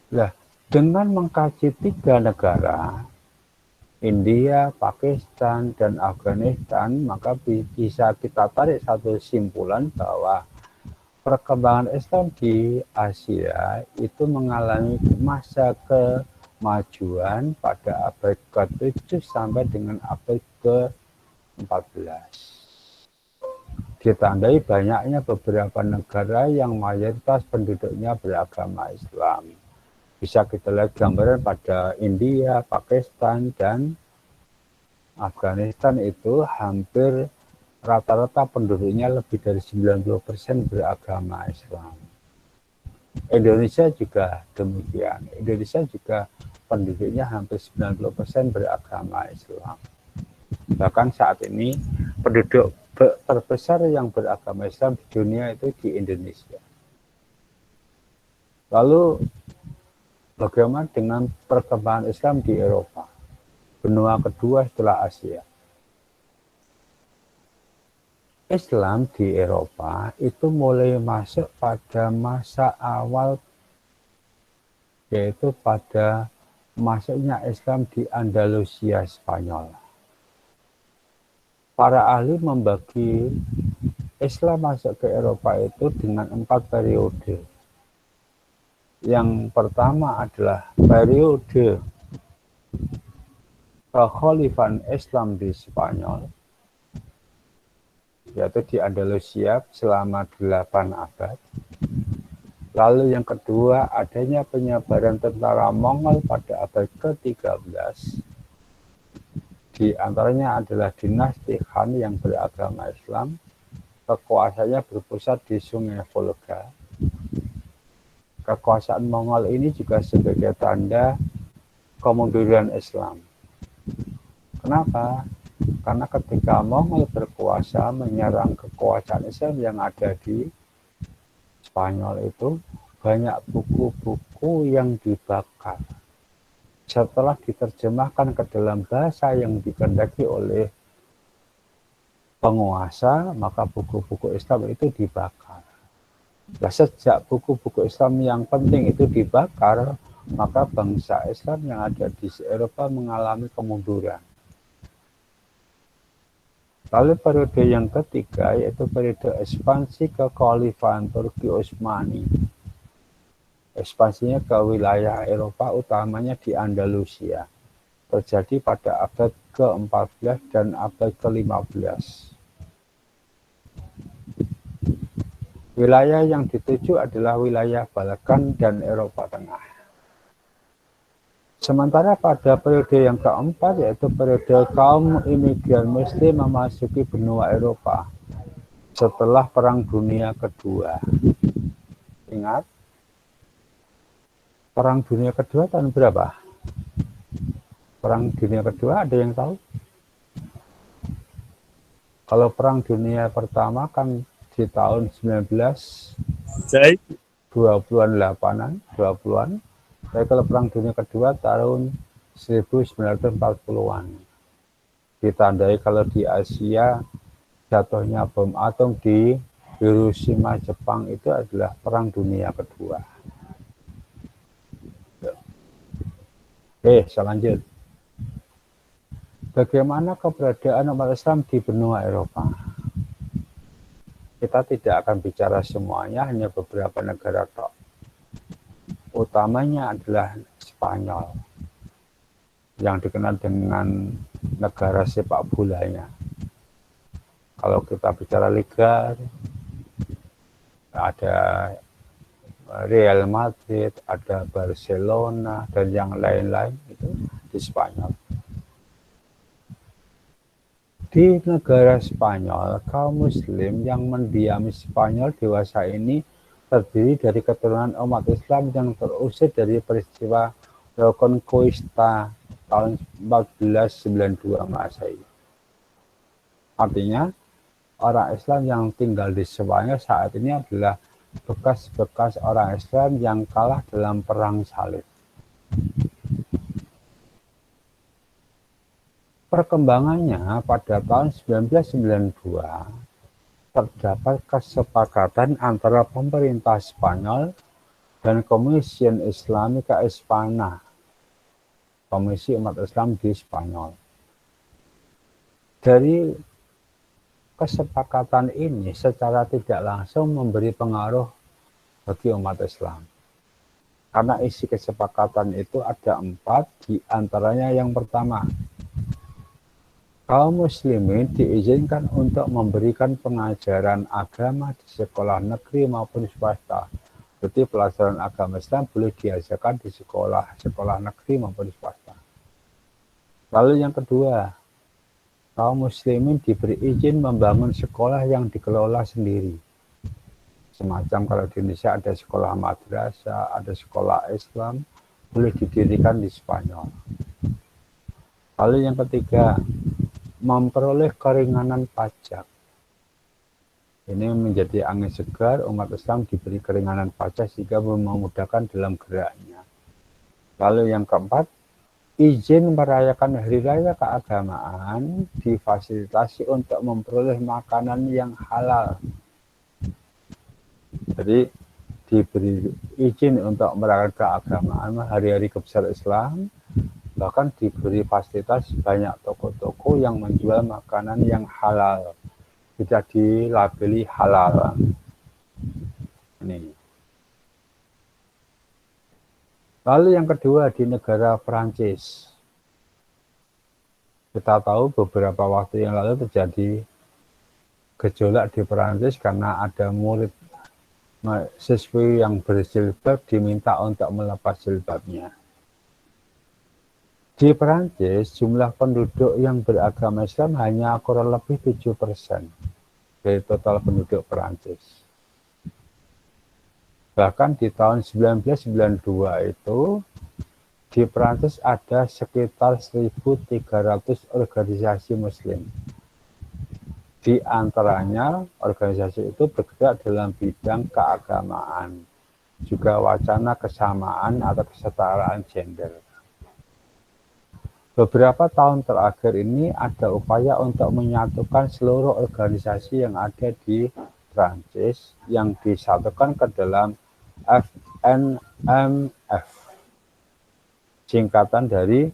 Speaker 2: Nah, dengan mengkaji 3 negara, India, Pakistan, dan Afghanistan, maka bisa kita tarik satu kesimpulan bahwa perkembangan Islam di Asia itu mengalami masa kemajuan pada abad ke-7 sampai dengan abad ke-14. Ditandai banyaknya beberapa negara yang mayoritas penduduknya beragama Islam. Bisa kita lihat gambaran pada India, Pakistan, dan Afghanistan itu hampir rata-rata penduduknya lebih dari 90% beragama Islam. Indonesia juga demikian. Indonesia juga penduduknya hampir 90% beragama Islam. Bahkan saat ini penduduk terbesar yang beragama Islam di dunia itu di Indonesia. Lalu bagaimana dengan perkembangan Islam di Eropa, benua kedua setelah Asia? Islam di Eropa itu mulai masuk pada masa awal, yaitu pada masuknya Islam di Andalusia, Spanyol. Para ahli membagi Islam masuk ke Eropa itu dengan 4 periode. Yang pertama adalah periode kekhalifahan Islam di Spanyol, yaitu di Andalusia selama 8 abad. Lalu yang kedua, adanya penyebaran tentara Mongol pada abad ke-13. Di antaranya adalah dinasti Han yang beragama Islam. Kekuasaannya berpusat di Sungai Volga. Kekuasaan Mongol ini juga sebagai tanda kemunduran Islam. Kenapa? Karena ketika Mongol berkuasa menyerang kekuasaan Islam yang ada di Spanyol itu, banyak buku-buku yang dibakar. Setelah diterjemahkan ke dalam bahasa yang dikehendaki oleh penguasa, maka buku-buku Islam itu dibakar. Nah, sejak buku-buku Islam yang penting itu dibakar, maka bangsa Islam yang ada di Eropa mengalami kemunduran. Lalu periode yang ketiga yaitu periode ekspansi kekhalifahan Turki Utsmani. Ekspansinya ke wilayah Eropa utamanya di Andalusia. Terjadi pada abad ke-14 dan abad ke-15. Wilayah yang dituju adalah wilayah Balkan dan Eropa Tengah. Sementara pada periode yang keempat, yaitu periode kaum imigran Muslim memasuki benua Eropa setelah Perang Dunia Kedua. Ingat, Perang Dunia Kedua tahun berapa? Perang Dunia Kedua ada yang tahu? Kalau Perang Dunia Pertama kan di tahun 20-an. Tapi kalau Perang Dunia Kedua tahun 1940-an. Ditandai kalau di Asia jatuhnya bom atom di Hiroshima, Jepang itu adalah Perang Dunia Kedua. Oke, saya lanjut. Bagaimana keberadaan umat Islam di benua Eropa? Kita tidak akan bicara semuanya, hanya beberapa negara tok. Utamanya adalah Spanyol yang dikenal dengan negara sepak bolanya. Kalau kita bicara liga, ada Real Madrid, ada Barcelona, dan yang lain-lain itu di Spanyol. Di negara Spanyol, kaum Muslim yang mendiami Spanyol dewasa ini terdiri dari keturunan umat Islam yang terusir dari peristiwa Reconquista tahun 1492 Masehi. Artinya, orang Islam yang tinggal di Spanyol saat ini adalah bekas-bekas orang Islam yang kalah dalam perang salib. Perkembangannya pada tahun 1992 terdapat kesepakatan antara pemerintah Spanyol dan Komisi Islamika Espana, Komisi Umat Islam di Spanyol. Dari kesepakatan ini secara tidak langsung memberi pengaruh bagi umat Islam. Karena isi kesepakatan itu ada 4, di antaranya yang pertama, kaum muslimin diizinkan untuk memberikan pengajaran agama di sekolah negeri maupun swasta. Jadi pelajaran agama Islam boleh diajarkan di sekolah negeri maupun swasta. Lalu yang kedua, kaum muslimin diberi izin membangun sekolah yang dikelola sendiri. Semacam kalau di Indonesia ada sekolah madrasah, ada sekolah Islam, boleh didirikan di Spanyol. Lalu yang ketiga, memperoleh keringanan pajak. Ini menjadi angin segar, umat Islam diberi keringanan pajak sehingga memudahkan dalam geraknya. Lalu yang keempat, izin merayakan hari raya keagamaan difasilitasi untuk memperoleh makanan yang halal. Jadi diberi izin untuk merayakan keagamaan hari-hari kebesaran Islam, bahkan diberi fasilitas banyak toko-toko yang menjual makanan yang halal, tidak dilabeli halal. Ini. Lalu yang kedua di negara Perancis. Kita tahu beberapa waktu yang lalu terjadi gejolak di Perancis karena ada murid siswi yang berjilbab diminta untuk melepas jilbabnya. Di Perancis, jumlah penduduk yang beragama Islam hanya kurang lebih 7% dari total penduduk Perancis. Bahkan di tahun 1992 itu, di Perancis ada sekitar 1.300 organisasi Muslim. Di antaranya, organisasi itu bergerak dalam bidang keagamaan, juga wacana kesamaan atau kesetaraan gender. Beberapa tahun terakhir ini ada upaya untuk menyatukan seluruh organisasi yang ada di Prancis yang disatukan ke dalam FNMF, singkatan dari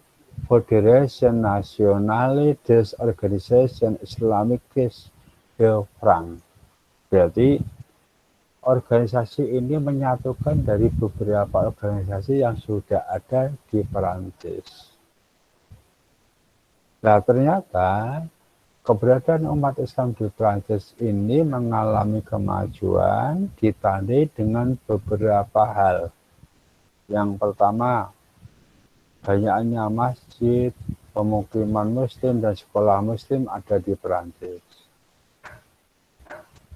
Speaker 2: Fédération Nationale des Organisations Islamiques de France. Berarti organisasi ini menyatukan dari beberapa organisasi yang sudah ada di Prancis. Nah, ternyata keberadaan umat Islam di Prancis ini mengalami kemajuan ditandai dengan beberapa hal. Yang pertama, banyaknya masjid, pemukiman Muslim, dan sekolah Muslim ada di Prancis.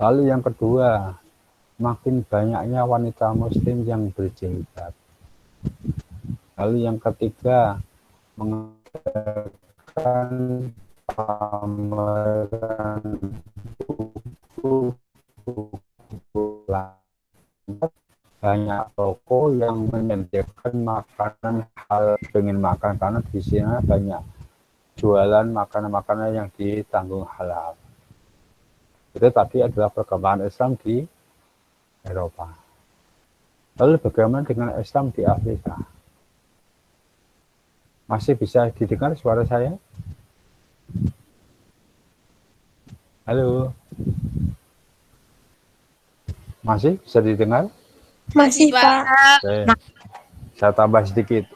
Speaker 2: Lalu yang kedua, makin banyaknya wanita Muslim yang berjilbab. Lalu yang ketiga, mengadakan pameran buku, banyak toko yang menyediakan makanan hal pengen makan karena di sini banyak jualan makanan-makanan yang ditanggung halal. Itu tadi adalah perkembangan Islam di Eropa. Lalu bagaimana dengan Islam di Afrika? Masih bisa didengar suara saya? Halo? Masih bisa didengar?
Speaker 1: Masih, Pak.
Speaker 2: Oke. Saya tambah sedikit.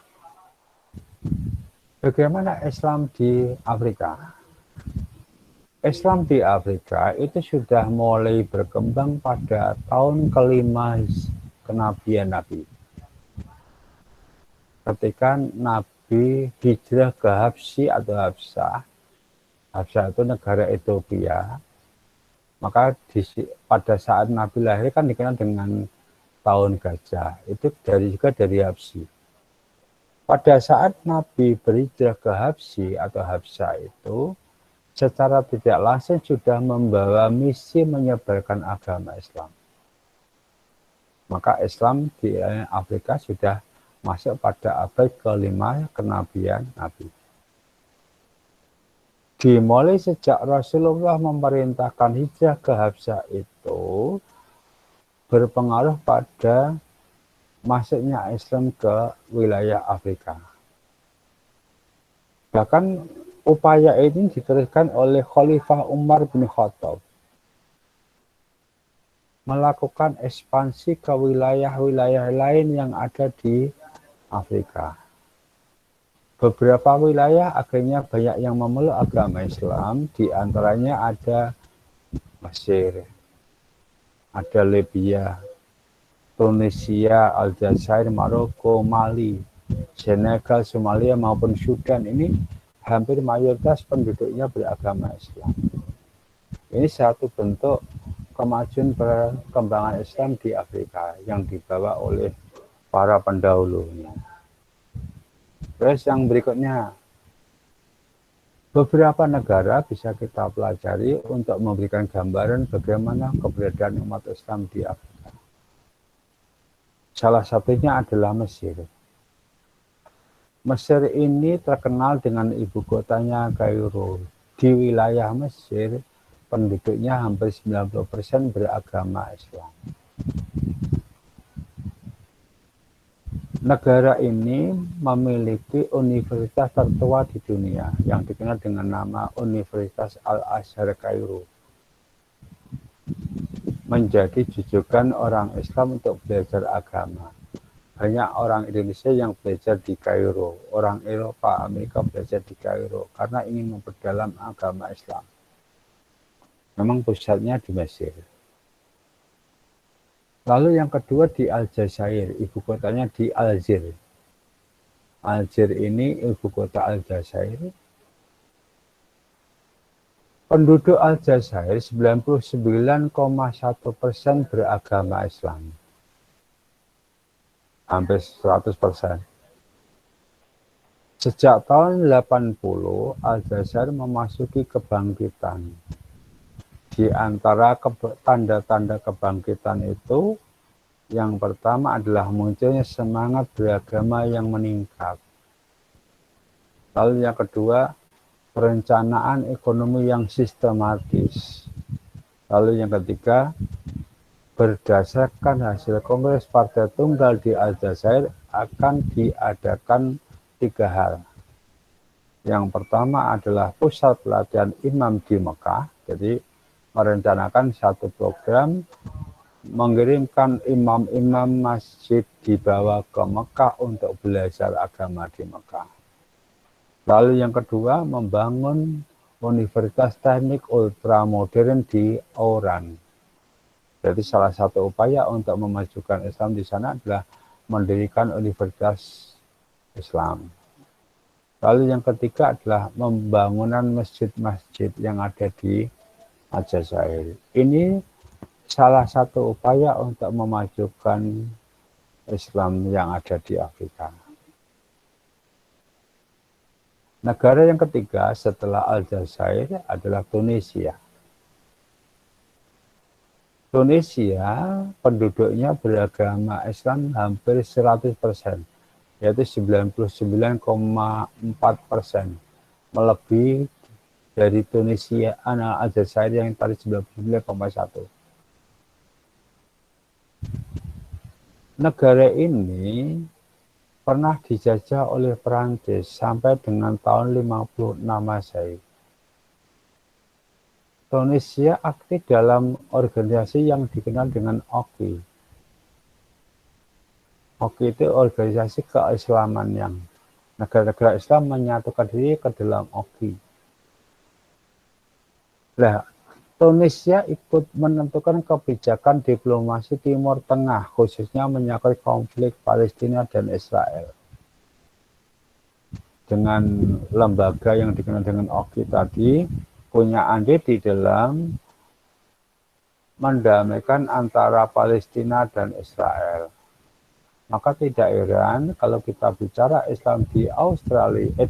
Speaker 2: Bagaimana Islam di Afrika? Islam di Afrika itu sudah mulai berkembang pada tahun kelima kenabian Nabi. Ketika Nabi hijrah ke Habsyi atau Habsah. Habsah itu negara Ethiopia. Maka pada saat Nabi lahir kan dikenal dengan tahun gajah. Itu juga dari Habsyi. Pada saat Nabi berhijrah ke Habsyi atau Habsah itu, secara tidak langsung sudah membawa misi menyebarkan agama Islam. Maka Islam di Afrika sudah masuk pada abad kelima kenabian Nabi. Dimulai sejak Rasulullah memerintahkan hijrah ke Habsah itu berpengaruh pada masuknya Islam ke wilayah Afrika. Bahkan upaya ini diteruskan oleh Khalifah Umar bin Khattab melakukan ekspansi ke wilayah-wilayah lain yang ada di Afrika. Beberapa wilayah akhirnya banyak yang memeluk agama Islam, di antaranya ada Mesir, ada Libya, Tunisia, Aljazair, Maroko, Mali, Senegal, Somalia maupun Sudan. Ini hampir mayoritas penduduknya beragama Islam. Ini satu bentuk kemajuan perkembangan Islam di Afrika yang dibawa oleh para pendahulunya. Terus yang berikutnya, beberapa negara bisa kita pelajari untuk memberikan gambaran bagaimana keberadaan umat Islam di Afrika. Salah satunya adalah Mesir. Mesir ini terkenal dengan ibu kotanya Kairo. Di wilayah Mesir, penduduknya hampir 90% beragama Islam. Negara ini memiliki universitas tertua di dunia yang dikenal dengan nama Universitas Al-Azhar Kairo. Menjadi jujukan orang Islam untuk belajar agama. banyak orang Indonesia yang belajar di Kairo, orang Eropa, Amerika belajar di Kairo karena ingin memperdalam agama Islam. Memang pusatnya di Mesir. Lalu yang kedua di Aljazair, ibu kotanya di Algier. Algier ini ibu kota Aljazair. Penduduk Aljazair 99,1% beragama Islam. Hampir 100%. Sejak tahun 80, Aljazair memasuki kebangkitan. Di antara tanda-tanda kebangkitan itu, yang pertama adalah munculnya semangat beragama yang meningkat. Lalu yang kedua, perencanaan ekonomi yang sistematis. Lalu yang ketiga, berdasarkan hasil Kongres Partai Tunggal di Aljazair akan diadakan 3 hal. Yang pertama adalah pusat pelatihan imam di Mekah, jadi merencanakan satu program mengirimkan imam-imam masjid dibawa ke Mekah untuk belajar agama di Mekah. Lalu yang kedua, membangun Universitas Teknik Ultramodern di Oran. Jadi salah satu upaya untuk memajukan Islam di sana adalah mendirikan Universitas Islam. Lalu yang ketiga adalah pembangunan masjid-masjid yang ada di Aljazair. Ini salah satu upaya untuk memajukan Islam yang ada di Afrika. Negara yang ketiga setelah Aljazair adalah Tunisia. Tunisia penduduknya beragama Islam hampir 100%, yaitu 99,4%, melebihi dari Tunisia, Aljazair yang tadi 99,1. Negara ini pernah dijajah oleh Perancis sampai dengan tahun 56 Masehi. Tunisia aktif dalam organisasi yang dikenal dengan OKI. OKI itu organisasi keislaman yang negara-negara Islam menyatukan diri ke dalam OKI. Nah, Tunisia ikut menentukan kebijakan diplomasi Timur Tengah, khususnya menyangkut konflik Palestina dan Israel. Dengan lembaga yang dikenal dengan OKI tadi, punya andil di dalam mendamaikan antara Palestina dan Israel. Maka tidak heran kalau kita bicara Islam di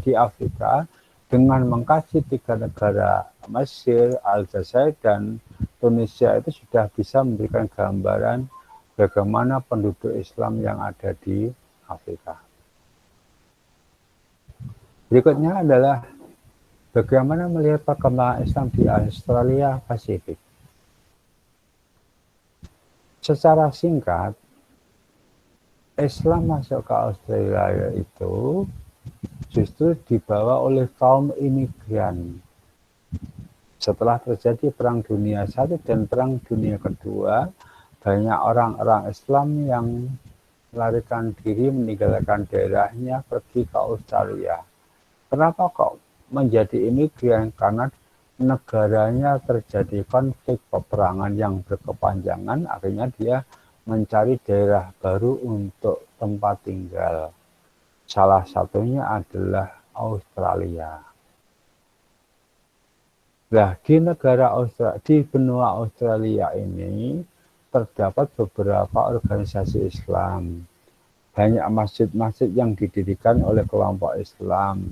Speaker 2: di Afrika, dengan mengkaji 3 negara, Mesir, Aljazair, dan Tunisia, itu sudah bisa memberikan gambaran bagaimana penduduk Islam yang ada di Afrika. Berikutnya adalah bagaimana melihat perkembangan Islam di Australia Pasifik. Secara singkat, Islam masuk ke Australia itu justru dibawa oleh kaum imigran. Setelah terjadi Perang Dunia I dan Perang Dunia Kedua, banyak orang-orang Islam yang melarikan diri, meninggalkan daerahnya, pergi ke Australia. Kenapa kok menjadi imigran? Karena negaranya terjadi konflik peperangan yang berkepanjangan, akhirnya dia mencari daerah baru untuk tempat tinggal. Salah satunya adalah Australia. Nah, di benua Australia ini terdapat beberapa organisasi Islam. Banyak masjid-masjid yang didirikan oleh kelompok Islam.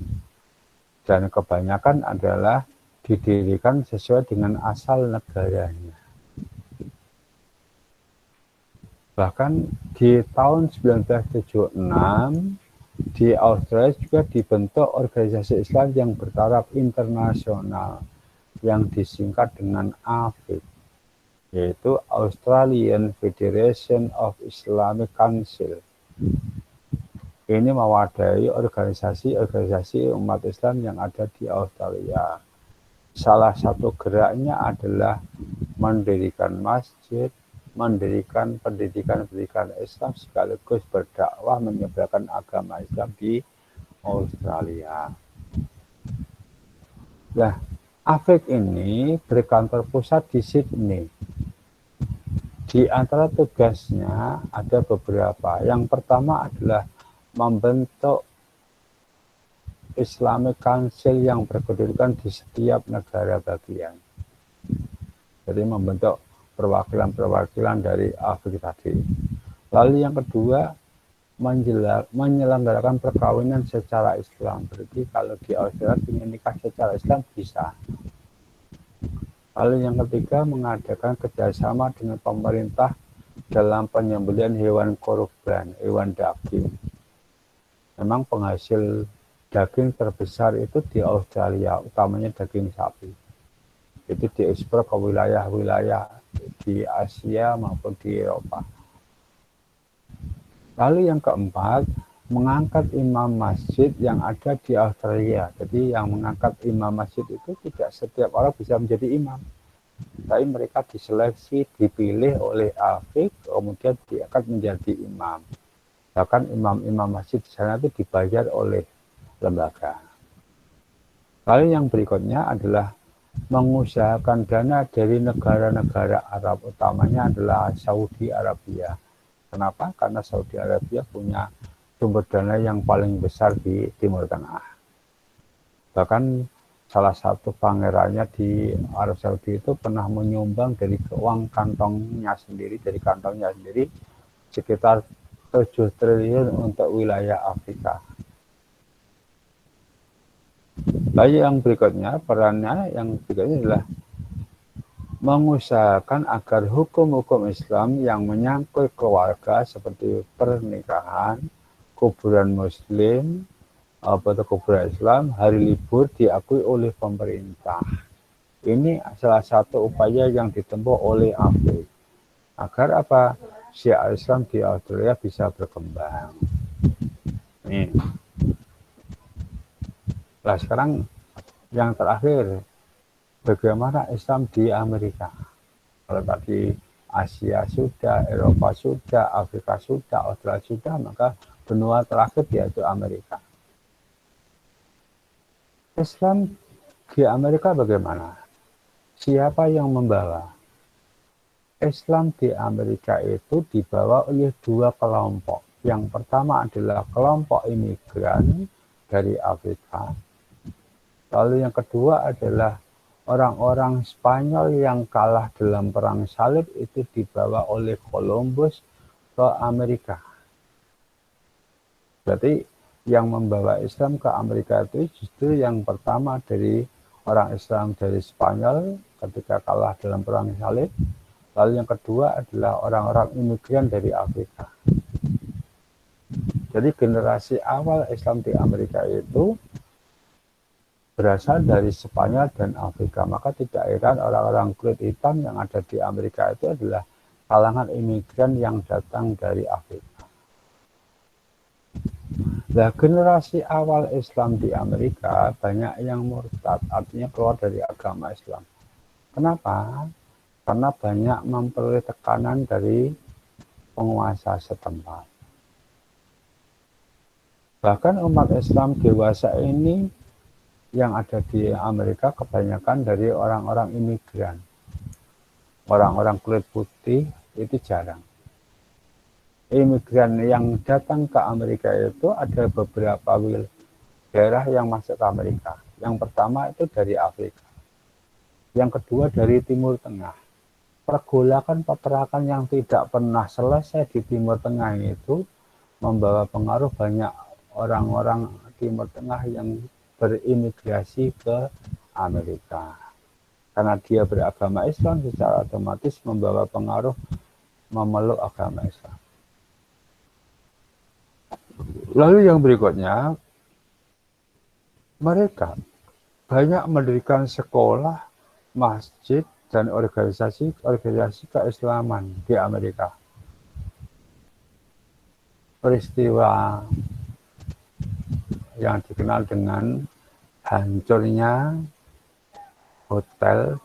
Speaker 2: Dan kebanyakan adalah didirikan sesuai dengan asal negaranya. Bahkan di tahun 1976, di Australia juga dibentuk organisasi Islam yang bertaraf internasional yang disingkat dengan AFID, yaitu Australian Federation of Islamic Council. Ini mewadahi organisasi umat Islam yang ada di Australia. Salah satu geraknya adalah mendirikan masjid, mendirikan pendidikan Islam sekaligus berdakwah menyebarkan agama Islam di Australia. Nah, Afik ini berkantor pusat di Sydney. Di antara tugasnya ada beberapa. Yang pertama adalah membentuk Islamic Council yang berkedudukan di setiap negara bagian. Jadi membentuk perwakilan-perwakilan dari Afik tadi. Lalu yang kedua, menyelenggarakan perkawinan secara Islam. Berarti kalau di Australia ingin nikah secara Islam bisa. Lalu yang ketiga, mengadakan kerjasama dengan pemerintah dalam penyembelihan hewan korban, hewan daging. Memang penghasil daging terbesar itu di Australia, utamanya daging sapi. Itu diekspor ke wilayah-wilayah di Asia maupun di Eropa. Lalu yang keempat, mengangkat imam masjid yang ada di Australia. Jadi yang mengangkat imam masjid itu tidak setiap orang bisa menjadi imam. Tapi mereka diseleksi, dipilih oleh Afik, kemudian diangkat menjadi imam. Bahkan imam-imam masjid di sana itu dibayar oleh lembaga. Lalu yang berikutnya adalah mengusahakan dana dari negara-negara Arab, utamanya adalah Saudi Arabia. Kenapa? Karena Saudi Arabia punya sumber dana yang paling besar di Timur Tengah. Bahkan salah satu pangerannya di Arab Saudi itu pernah menyumbang dari uang kantongnya sendiri, sekitar 7 triliun untuk wilayah Afrika. Lalu yang berikutnya, perannya yang berikutnya adalah mengusahakan agar hukum-hukum Islam yang menyangkut keluarga seperti pernikahan, kuburan Muslim, atau kuburan Islam, hari libur diakui oleh pemerintah. Ini salah satu upaya yang ditempuh oleh Afik agar apa? Syiar Islam di Australia bisa berkembang. Nih. Nah sekarang yang terakhir, bagaimana Islam di Amerika? Kalau tadi Asia sudah, Eropa sudah, Afrika sudah, Australia sudah, maka benua terakhir yaitu Amerika. Islam di Amerika bagaimana? Siapa yang membawa? Islam di Amerika itu dibawa oleh 2 kelompok. Yang pertama adalah kelompok imigran dari Afrika. Lalu yang kedua adalah orang-orang Spanyol yang kalah dalam perang salib itu dibawa oleh Columbus ke Amerika. Berarti yang membawa Islam ke Amerika itu justru yang pertama dari orang Islam dari Spanyol ketika kalah dalam perang salib. Lalu yang kedua adalah orang-orang imigran dari Afrika. Jadi generasi awal Islam di Amerika itu berasal dari Spanyol dan Afrika. Maka tidak heran orang-orang kulit hitam yang ada di Amerika itu adalah kalangan imigran yang datang dari Afrika. Nah, generasi awal Islam di Amerika banyak yang murtad, artinya keluar dari agama Islam. Kenapa? Karena banyak memperoleh tekanan dari penguasa setempat. Bahkan umat Islam dewasa ini yang ada di Amerika kebanyakan dari orang-orang imigran. Orang-orang kulit putih itu jarang. Imigran yang datang ke Amerika itu ada beberapa daerah yang masuk ke Amerika. Yang pertama itu dari Afrika. Yang kedua dari Timur Tengah. Pergolakan peperangan yang tidak pernah selesai di Timur Tengah itu membawa pengaruh banyak orang-orang Timur Tengah yang berimigrasi ke Amerika. Karena dia beragama Islam, secara otomatis membawa pengaruh memeluk agama Islam. Lalu yang berikutnya, mereka banyak mendirikan sekolah, masjid, dan organisasi keislaman di Amerika. Peristiwa yang dikenal dengan hancurnya hotel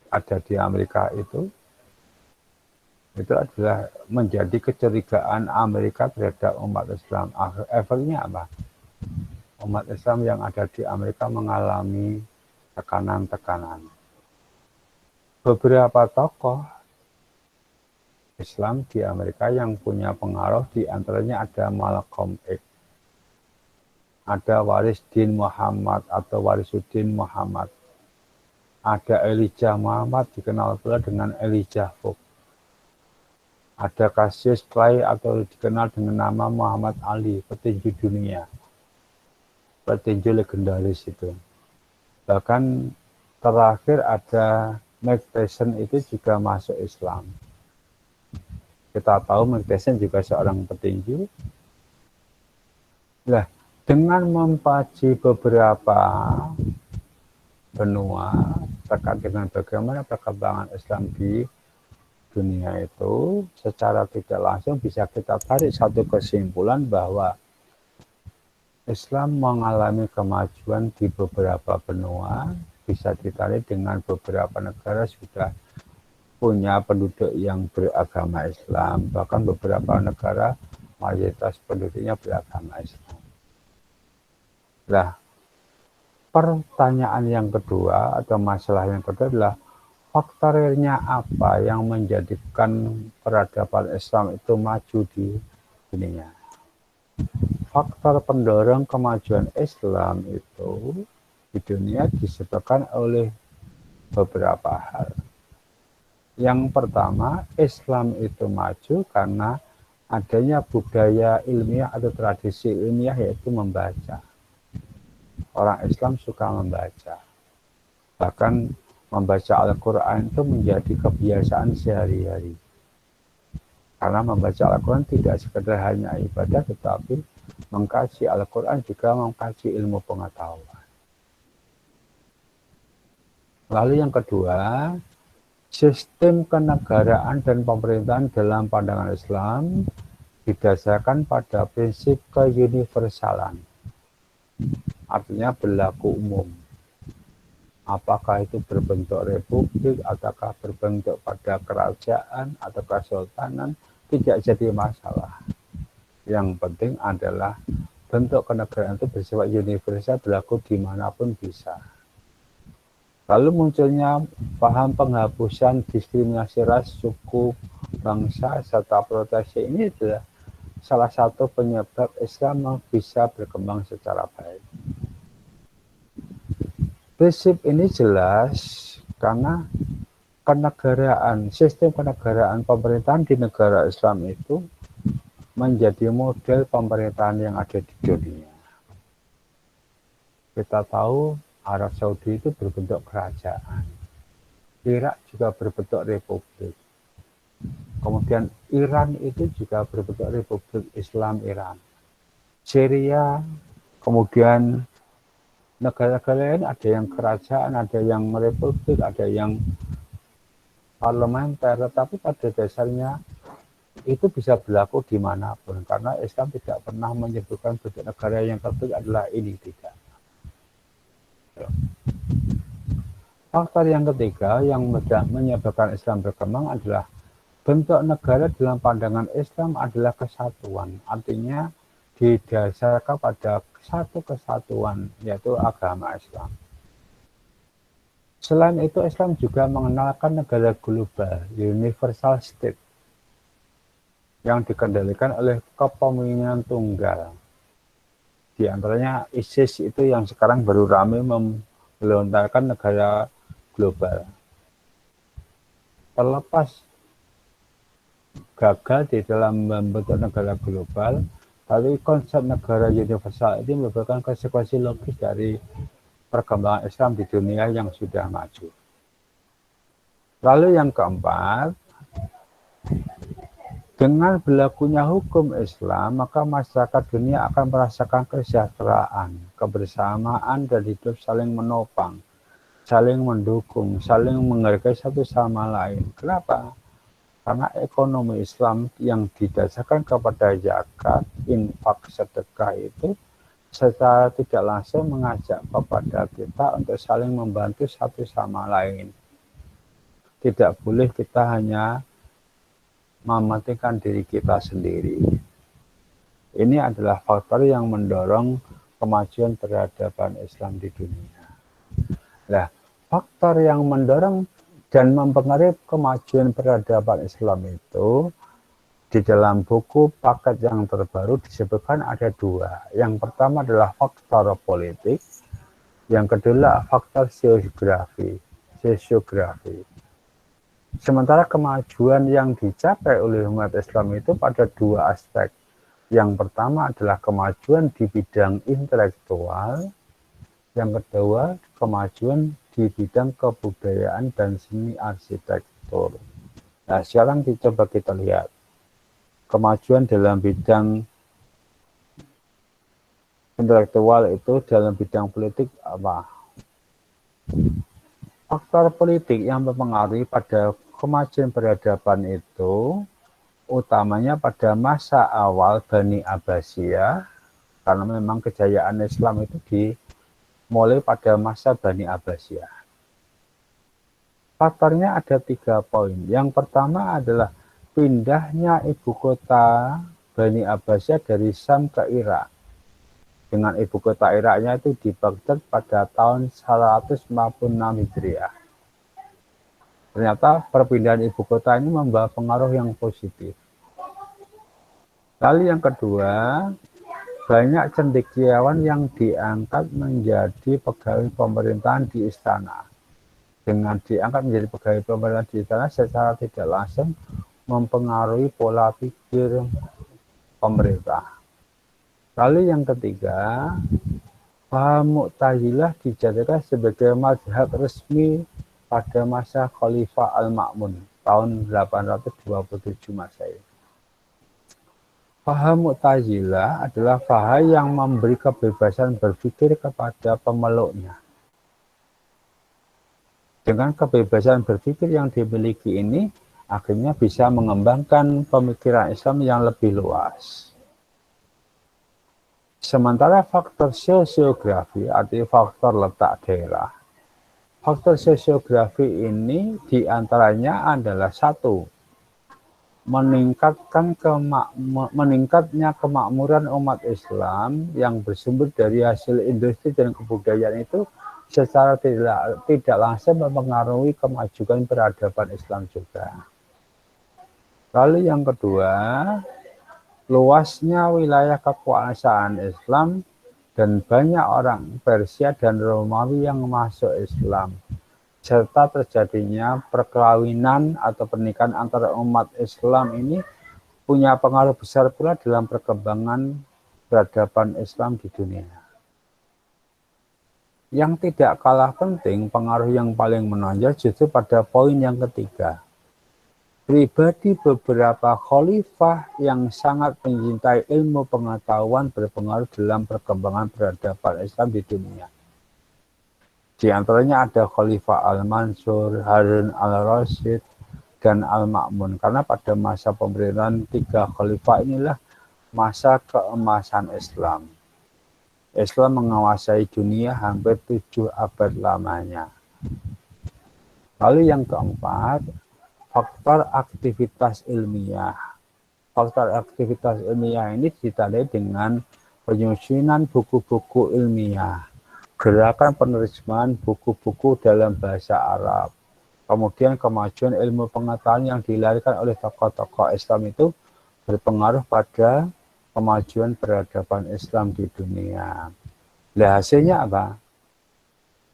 Speaker 2: ada di Amerika itu itu adalah menjadi kecurigaan Amerika terhadap umat Islam. Efeknya apa? Umat Islam yang ada di Amerika mengalami tekanan-tekanan. Beberapa tokoh Islam di Amerika yang punya pengaruh, di antaranya ada Malcolm X, ada Warisdin Muhammad atau Warisuddin Muhammad, ada Elijah Muhammad, dikenal pula dengan Elijah Wood, ada Cassius Clay atau dikenal dengan nama Muhammad Ali, petinju dunia, petinju legendaris itu. Bahkan terakhir ada Mike Tyson, itu juga masuk Islam. Kita tahu Mike Tyson juga seorang petinju. Nah, dengan mempelajari beberapa benua terkait dengan bagaimana perkembangan Islam di dunia itu, secara tidak langsung bisa kita tarik satu kesimpulan bahwa Islam mengalami kemajuan di beberapa benua, bisa ditarik dengan beberapa negara sudah punya penduduk yang beragama Islam, bahkan beberapa negara mayoritas penduduknya beragama Islam. Nah, pertanyaan yang kedua atau masalah yang kedua adalah faktornya apa yang menjadikan peradaban Islam itu maju di dunia. Faktor pendorong kemajuan Islam itu di dunia disebabkan oleh beberapa hal. Yang pertama, Islam itu maju karena adanya budaya ilmiah atau tradisi ilmiah, yaitu membaca. Orang Islam suka membaca. Bahkan membaca Al-Quran itu menjadi kebiasaan sehari-hari. Karena membaca Al-Quran tidak sekedar hanya ibadah, tetapi mengkaji Al-Quran juga mengkaji ilmu pengetahuan. Lalu yang kedua, sistem kenegaraan dan pemerintahan dalam pandangan Islam didasarkan pada prinsip keuniversalan. Artinya berlaku umum. Apakah itu berbentuk republik, ataukah berbentuk pada kerajaan, atau kesultanan, tidak jadi masalah. Yang penting adalah bentuk kenegaraan itu bersifat universal, berlaku dimanapun bisa. Lalu munculnya paham penghapusan diskriminasi ras, suku, bangsa, serta proteksi. Ini adalah salah satu penyebab Islam bisa berkembang secara baik. Prinsip ini jelas karena kenegaraan, sistem kenegaraan pemerintahan di negara Islam itu menjadi model pemerintahan yang ada di dunia. Kita tahu Arab Saudi itu berbentuk kerajaan. Irak juga berbentuk republik. Kemudian Iran itu juga berbentuk republik Islam Iran. Syria, kemudian negara-negara lain ada yang kerajaan, ada yang republik, ada yang parlementer. Tetapi pada dasarnya itu bisa berlaku dimanapun. Karena Islam tidak pernah menyebutkan bentuk negara yang tertentu adalah ini, tidak. Faktor yang ketiga yang menyebabkan Islam berkembang adalah bentuk negara dalam pandangan Islam adalah kesatuan. Artinya didasarkan pada satu kesatuan, yaitu agama Islam. Selain itu, Islam juga mengenalkan negara global, universal state, yang dikendalikan oleh kepemimpinan tunggal. Di antaranya ISIS itu yang sekarang baru ramai melontarkan negara global. Terlepas gagal di dalam membentuk negara global, tapi konsep negara universal ini merupakan konsekuensi logis dari perkembangan Islam di dunia yang sudah maju. Lalu yang keempat, dengan berlakunya hukum Islam, maka masyarakat dunia akan merasakan kesejahteraan, kebersamaan, dan hidup saling menopang, saling mendukung, saling menghargai satu sama lain. Kenapa? Karena ekonomi Islam yang didasarkan kepada zakat, infak, sedekah itu secara tidak langsung mengajak kepada kita untuk saling membantu satu sama lain. Tidak boleh kita hanya mementingkan diri kita sendiri. Ini adalah faktor yang mendorong kemajuan peradaban Islam di dunia. Nah, faktor yang mendorong dan mempengaruhi kemajuan peradaban Islam itu di dalam buku paket yang terbaru disebutkan ada dua. Yang pertama adalah faktor politik, yang kedua faktor sosiografi. Sementara kemajuan yang dicapai oleh umat Islam itu pada dua aspek. Yang pertama adalah kemajuan di bidang intelektual, yang kedua kemajuan di bidang kebudayaan dan seni arsitektur. Nah, sekarang coba kita lihat kemajuan dalam bidang intelektual itu dalam bidang politik apa? Faktor politik yang mempengaruhi pada kemajuan peradaban itu utamanya pada masa awal Bani Abbasiyah, karena memang kejayaan Islam itu dimulai pada masa Bani Abbasiyah. Faktornya ada 3 poin. Yang pertama adalah pindahnya ibu kota Bani Abbasiyah dari Syam ke Irak. Dengan ibu kota Iraknya itu di Baghdad pada tahun 156 Hijriah. Ternyata perpindahan ibu kota ini membawa pengaruh yang positif. Lalu yang kedua, banyak cendekiawan yang diangkat menjadi pegawai pemerintahan di istana. Dengan diangkat menjadi pegawai pemerintahan di istana secara tidak langsung mempengaruhi pola pikir pemerintah. Lalu yang ketiga, paham Mu'tazilah dijadikan sebagai mazhab resmi pada masa Khalifah Al-Ma'mun tahun 827 Masehi. Paham Mu'tazilah adalah paham yang memberi kebebasan berpikir kepada pemeluknya. Dengan kebebasan berpikir yang dimiliki ini, akhirnya bisa mengembangkan pemikiran Islam yang lebih luas. Sementara faktor sosiografi artinya faktor letak daerah. Faktor sosiografi ini diantaranya adalah satu, meningkatnya kemakmuran umat Islam yang bersumber dari hasil industri dan kebudayaan itu secara tidak langsung mempengaruhi kemajuan peradaban Islam juga. Lalu yang kedua, luasnya wilayah kekuasaan Islam dan banyak orang Persia dan Romawi yang masuk Islam, serta terjadinya perkawinan atau pernikahan antara umat Islam ini punya pengaruh besar pula dalam perkembangan peradaban Islam di dunia. Yang tidak kalah penting, pengaruh yang paling menonjol justru pada poin yang ketiga. Pribadi beberapa khalifah yang sangat mencintai ilmu pengetahuan berpengaruh dalam perkembangan peradaban Islam di dunia. Di antaranya ada Khalifah Al-Mansur, Harun Al-Rasyid, dan Al-Ma'mun. Karena pada masa pemerintahan 3 khalifah inilah masa keemasan Islam. Islam menguasai dunia hampir 7 abad lamanya. Lalu yang keempat, faktor aktivitas ilmiah. Faktor aktivitas ilmiah ini ditandai dengan penyusunan buku-buku ilmiah, gerakan penerjemahan buku-buku dalam bahasa Arab. Kemudian kemajuan ilmu pengetahuan yang dilahirkan oleh tokoh-tokoh Islam itu berpengaruh pada kemajuan peradaban Islam di dunia. Nah, hasilnya apa?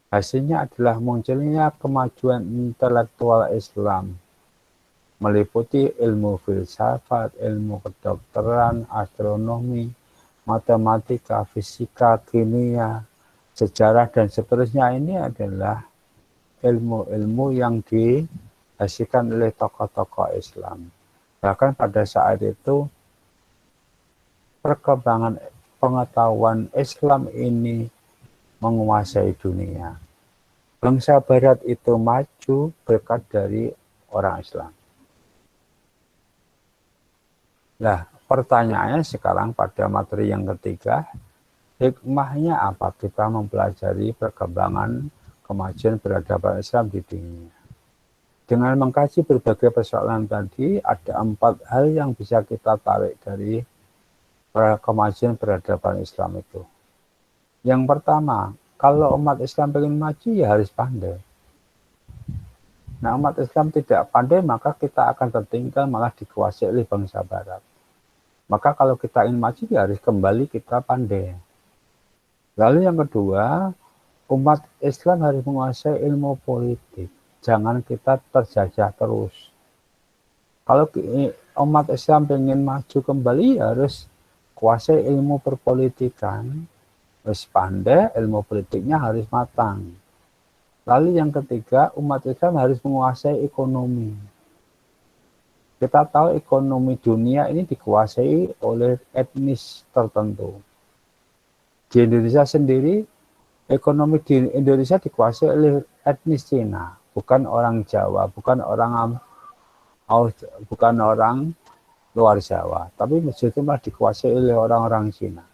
Speaker 2: Hasilnya adalah munculnya kemajuan intelektual Islam, meliputi ilmu filsafat, ilmu kedokteran, astronomi, matematika, fisika, kimia, sejarah, dan seterusnya. Ini adalah ilmu-ilmu yang dihasilkan oleh tokoh-tokoh Islam. Bahkan pada saat itu, perkembangan pengetahuan Islam ini menguasai dunia. Bangsa Barat itu maju berkat dari orang Islam. Nah, pertanyaannya sekarang pada materi yang ketiga, hikmahnya apa kita mempelajari perkembangan kemajuan peradaban Islam di dunia? Dengan mengkaji berbagai persoalan tadi, ada 4 hal yang bisa kita tarik dari kemajuan peradaban Islam itu. Yang pertama, kalau umat Islam ingin maju ya harus pandai. Nah, umat Islam tidak pandai, maka kita akan tertinggal, malah dikuasai oleh bangsa Barat. Maka kalau kita ingin maju ya harus kembali kita pandai. Lalu yang kedua, umat Islam harus menguasai ilmu politik. Jangan kita terjajah terus. Kalau umat Islam ingin maju kembali, harus kuasai ilmu perpolitikan, harus pandai, ilmu politiknya harus matang. Lalu yang ketiga, umat Islam harus menguasai ekonomi. Kita tahu ekonomi dunia ini dikuasai oleh etnis tertentu. Di Indonesia sendiri, ekonomi di Indonesia dikuasai oleh etnis Cina. Bukan orang Jawa, bukan orang luar Jawa, tapi masjid itu malah dikuasai oleh orang-orang Cina.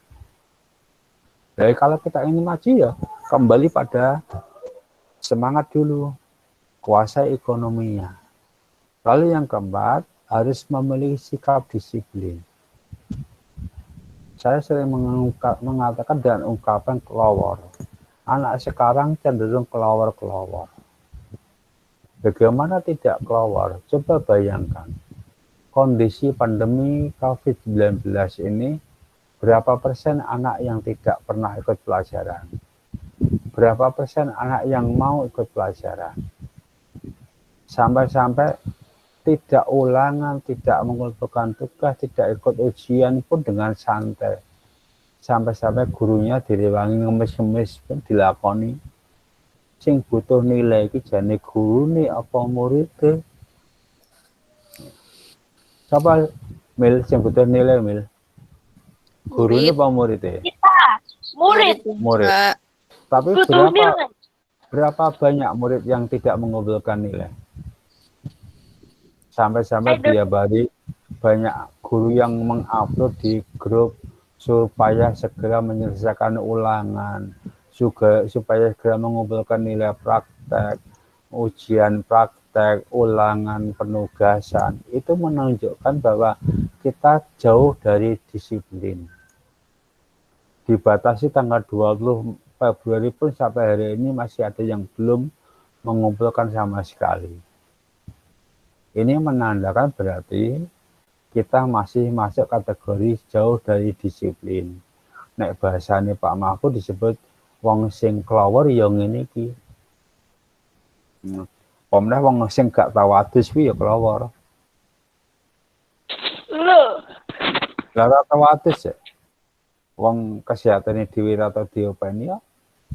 Speaker 2: Jadi kalau kita ingin maju ya kembali pada semangat dulu, kuasai ekonominya. Lalu yang keempat, harus memiliki sikap disiplin. Saya sering mengatakan dan ungkapan kelawar. Anak sekarang cenderung kelawar-kelawar. Bagaimana tidak kelawar? Coba bayangkan, kondisi pandemi COVID-19 ini, berapa persen anak yang tidak pernah ikut pelajaran? Berapa persen anak yang mau ikut pelajaran? Sampai-sampai tidak ulangan, tidak mengumpulkan tugas, tidak ikut ujian pun dengan santai. Sampai-sampai gurunya direwangi ngemis-ngemis pun dilakoni. Sing butuh nilai iki jane gurune apa muridé. Coba Mil, sing butuh nilai Mil. Gurune apa muridé?
Speaker 1: Kita, murid.
Speaker 2: Murid. Tapi berapa banyak murid yang tidak mengumpulkan nilai? Sampai-sampai dia bari banyak guru yang mengupload di grup supaya segera menyelesaikan ulangan, juga supaya segera mengumpulkan nilai praktek, ujian praktek, ulangan, penugasan. Itu menunjukkan bahwa kita jauh dari disiplin. Dibatasi tanggal 20 Februari pun sampai hari ini masih ada yang belum mengumpulkan sama sekali. Ini menandakan berarti kita masih masuk kategori jauh dari disiplin. Nek bahasane Pak Mahfud disebut wong sing kelawar ya ngene iki. Pomne wong sing gak tau adus kuwi ya kelawar.
Speaker 1: Lho.
Speaker 2: Lah ora tau adus ya. Wong kesehatane dhewe ora tau diopeni ya.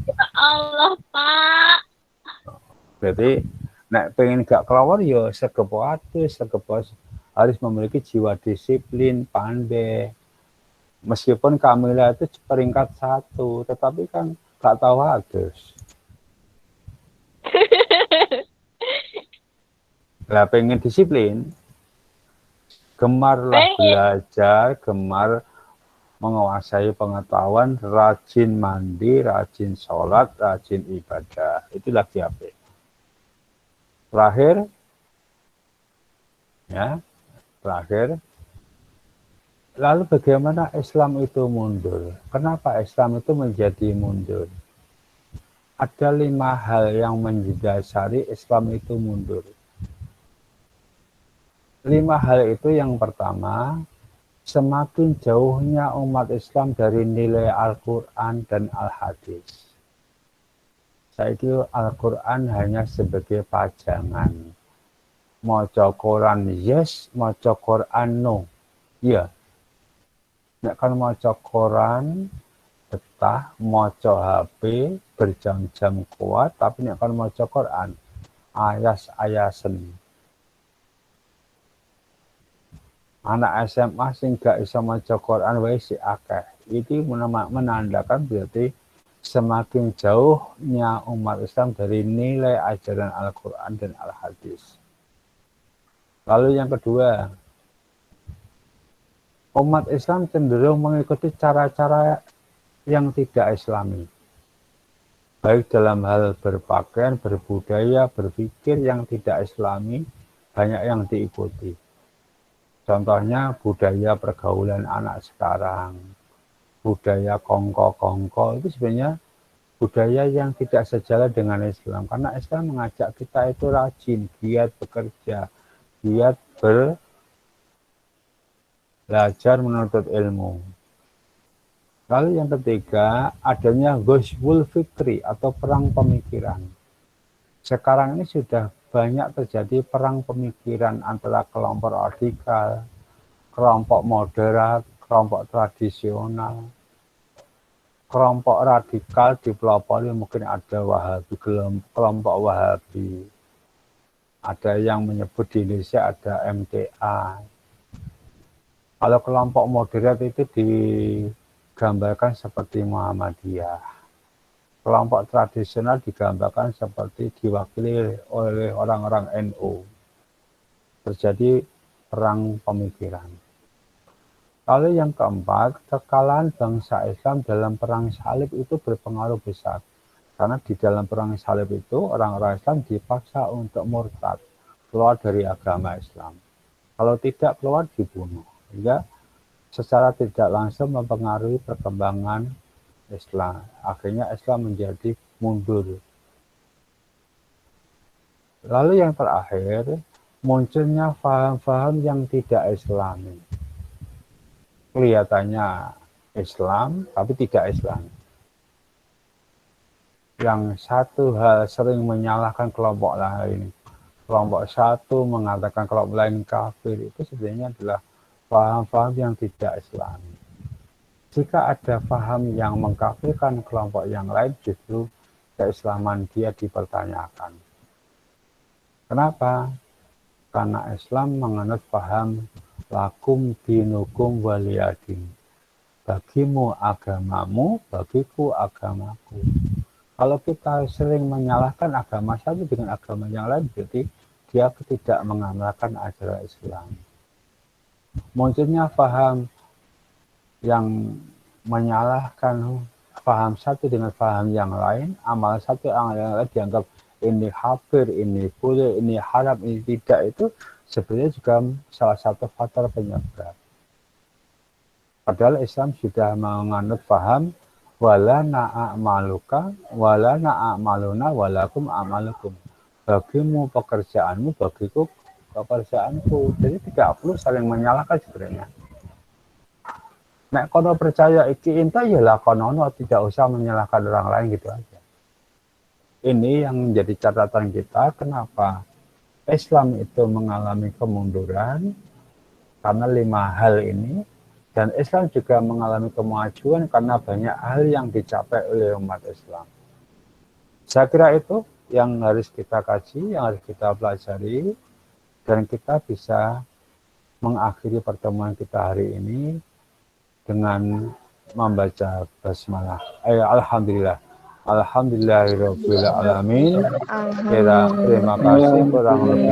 Speaker 1: Ya Allah, Pak.
Speaker 2: Berarti nek pengen gak kelawar ya segepo adus, segepo harus memiliki jiwa disiplin, pandai. Meskipun Kamila itu peringkat 1, tetapi kan gak tahu adus. Lah pengen disiplin, gemarlah belajar, gemar menguasai pengetahuan, rajin mandi, rajin sholat, rajin ibadah. Itu lagi apa? Terakhir, ya, terakhir. Lalu bagaimana Islam itu mundur? Kenapa Islam itu menjadi mundur? Ada 5 hal yang mendasari Islam itu mundur. 5 hal itu yang pertama, semakin jauhnya umat Islam dari nilai Al-Quran dan Al-Hadis. Saiki Al-Quran hanya sebagai pajangan. Maca Quran yes, maca Quran no. Iya. Nek kan maca Quran betah, maca HP berjam-jam kuat, tapi nek kan maca Quran ayas-ayasen. Anak SMA sing gak iso maca Quran wae si akeh. Itu menandakan berarti semakin jauhnya umat Islam dari nilai ajaran Al-Quran dan Al-Hadis. Lalu yang kedua, umat Islam cenderung mengikuti cara-cara yang tidak Islami. baik dalam hal berpakaian, berbudaya, berpikir yang tidak islami, banyak yang diikuti. Contohnya budaya pergaulan anak sekarang, budaya kongko-kongko, itu sebenarnya budaya yang tidak sejalan dengan Islam. Karena Islam mengajak kita itu rajin, giat bekerja, giat belajar menuntut ilmu. Lalu yang ketiga, adanya Ghazwul Fikri atau perang pemikiran. Sekarang ini sudah banyak terjadi perang pemikiran antara kelompok radikal, kelompok moderat, kelompok tradisional. Kelompok radikal dipelopori mungkin ada Wahabi, kelompok Wahabi. Ada yang menyebut di Indonesia ada MTA. Kalau kelompok moderat itu digambarkan seperti Muhammadiyah. Kelompok tradisional digambarkan seperti diwakili oleh orang-orang NU. Terjadi perang pemikiran. Lalu yang keempat, kekalahan bangsa Islam dalam perang salib itu berpengaruh besar. Karena di dalam perang salib itu orang-orang Islam dipaksa untuk murtad, keluar dari agama Islam. Kalau tidak keluar dibunuh. Sehingga secara tidak langsung mempengaruhi perkembangan Islam. Akhirnya Islam menjadi mundur. Lalu yang terakhir, munculnya faham-faham yang tidak Islami. Kelihatannya Islam, tapi tidak Islam. Yang satu hal sering menyalahkan kelompok lain. Kelompok satu mengatakan kelompok lain kafir. Itu sebenarnya adalah paham-paham yang tidak Islami. Jika ada paham yang mengkafirkan kelompok yang lain, justru keislaman dia dipertanyakan. Kenapa? Karena Islam menganut paham lakum dinukum waliyadin. Bagimu agamamu, bagiku agamaku. Kalau kita sering menyalahkan agama satu dengan agama yang lain, berarti dia tidak mengamalkan ajaran Islam. Munculnya paham yang menyalahkan paham satu dengan paham yang lain, amal satu yang lain dianggap ini kafir, ini boleh, ini haram, ini tidak, itu sebenarnya juga salah satu faktor penyebab. Padahal Islam sudah menganut paham wala na'amaluka wala na'amaluna walakum amalukum. Bagimu pekerjaanmu, bagiku pekerjaanku. Jadi tidak perlu saling menyalahkan sebenarnya. Nek kono percaya iki inta ya lakonono, tidak usah menyalahkan orang lain gitu aja. Ini yang menjadi catatan kita kenapa Islam itu mengalami kemunduran karena 5 hal ini, dan Islam juga mengalami kemajuan karena banyak hal yang dicapai oleh umat Islam. Saya kira itu yang harus kita kaji, yang harus kita pelajari, dan kita bisa mengakhiri pertemuan kita hari ini dengan membaca basmalah. Alhamdulillah. Alhamdulillahirabbil alamin. Terima kasih kurang lebih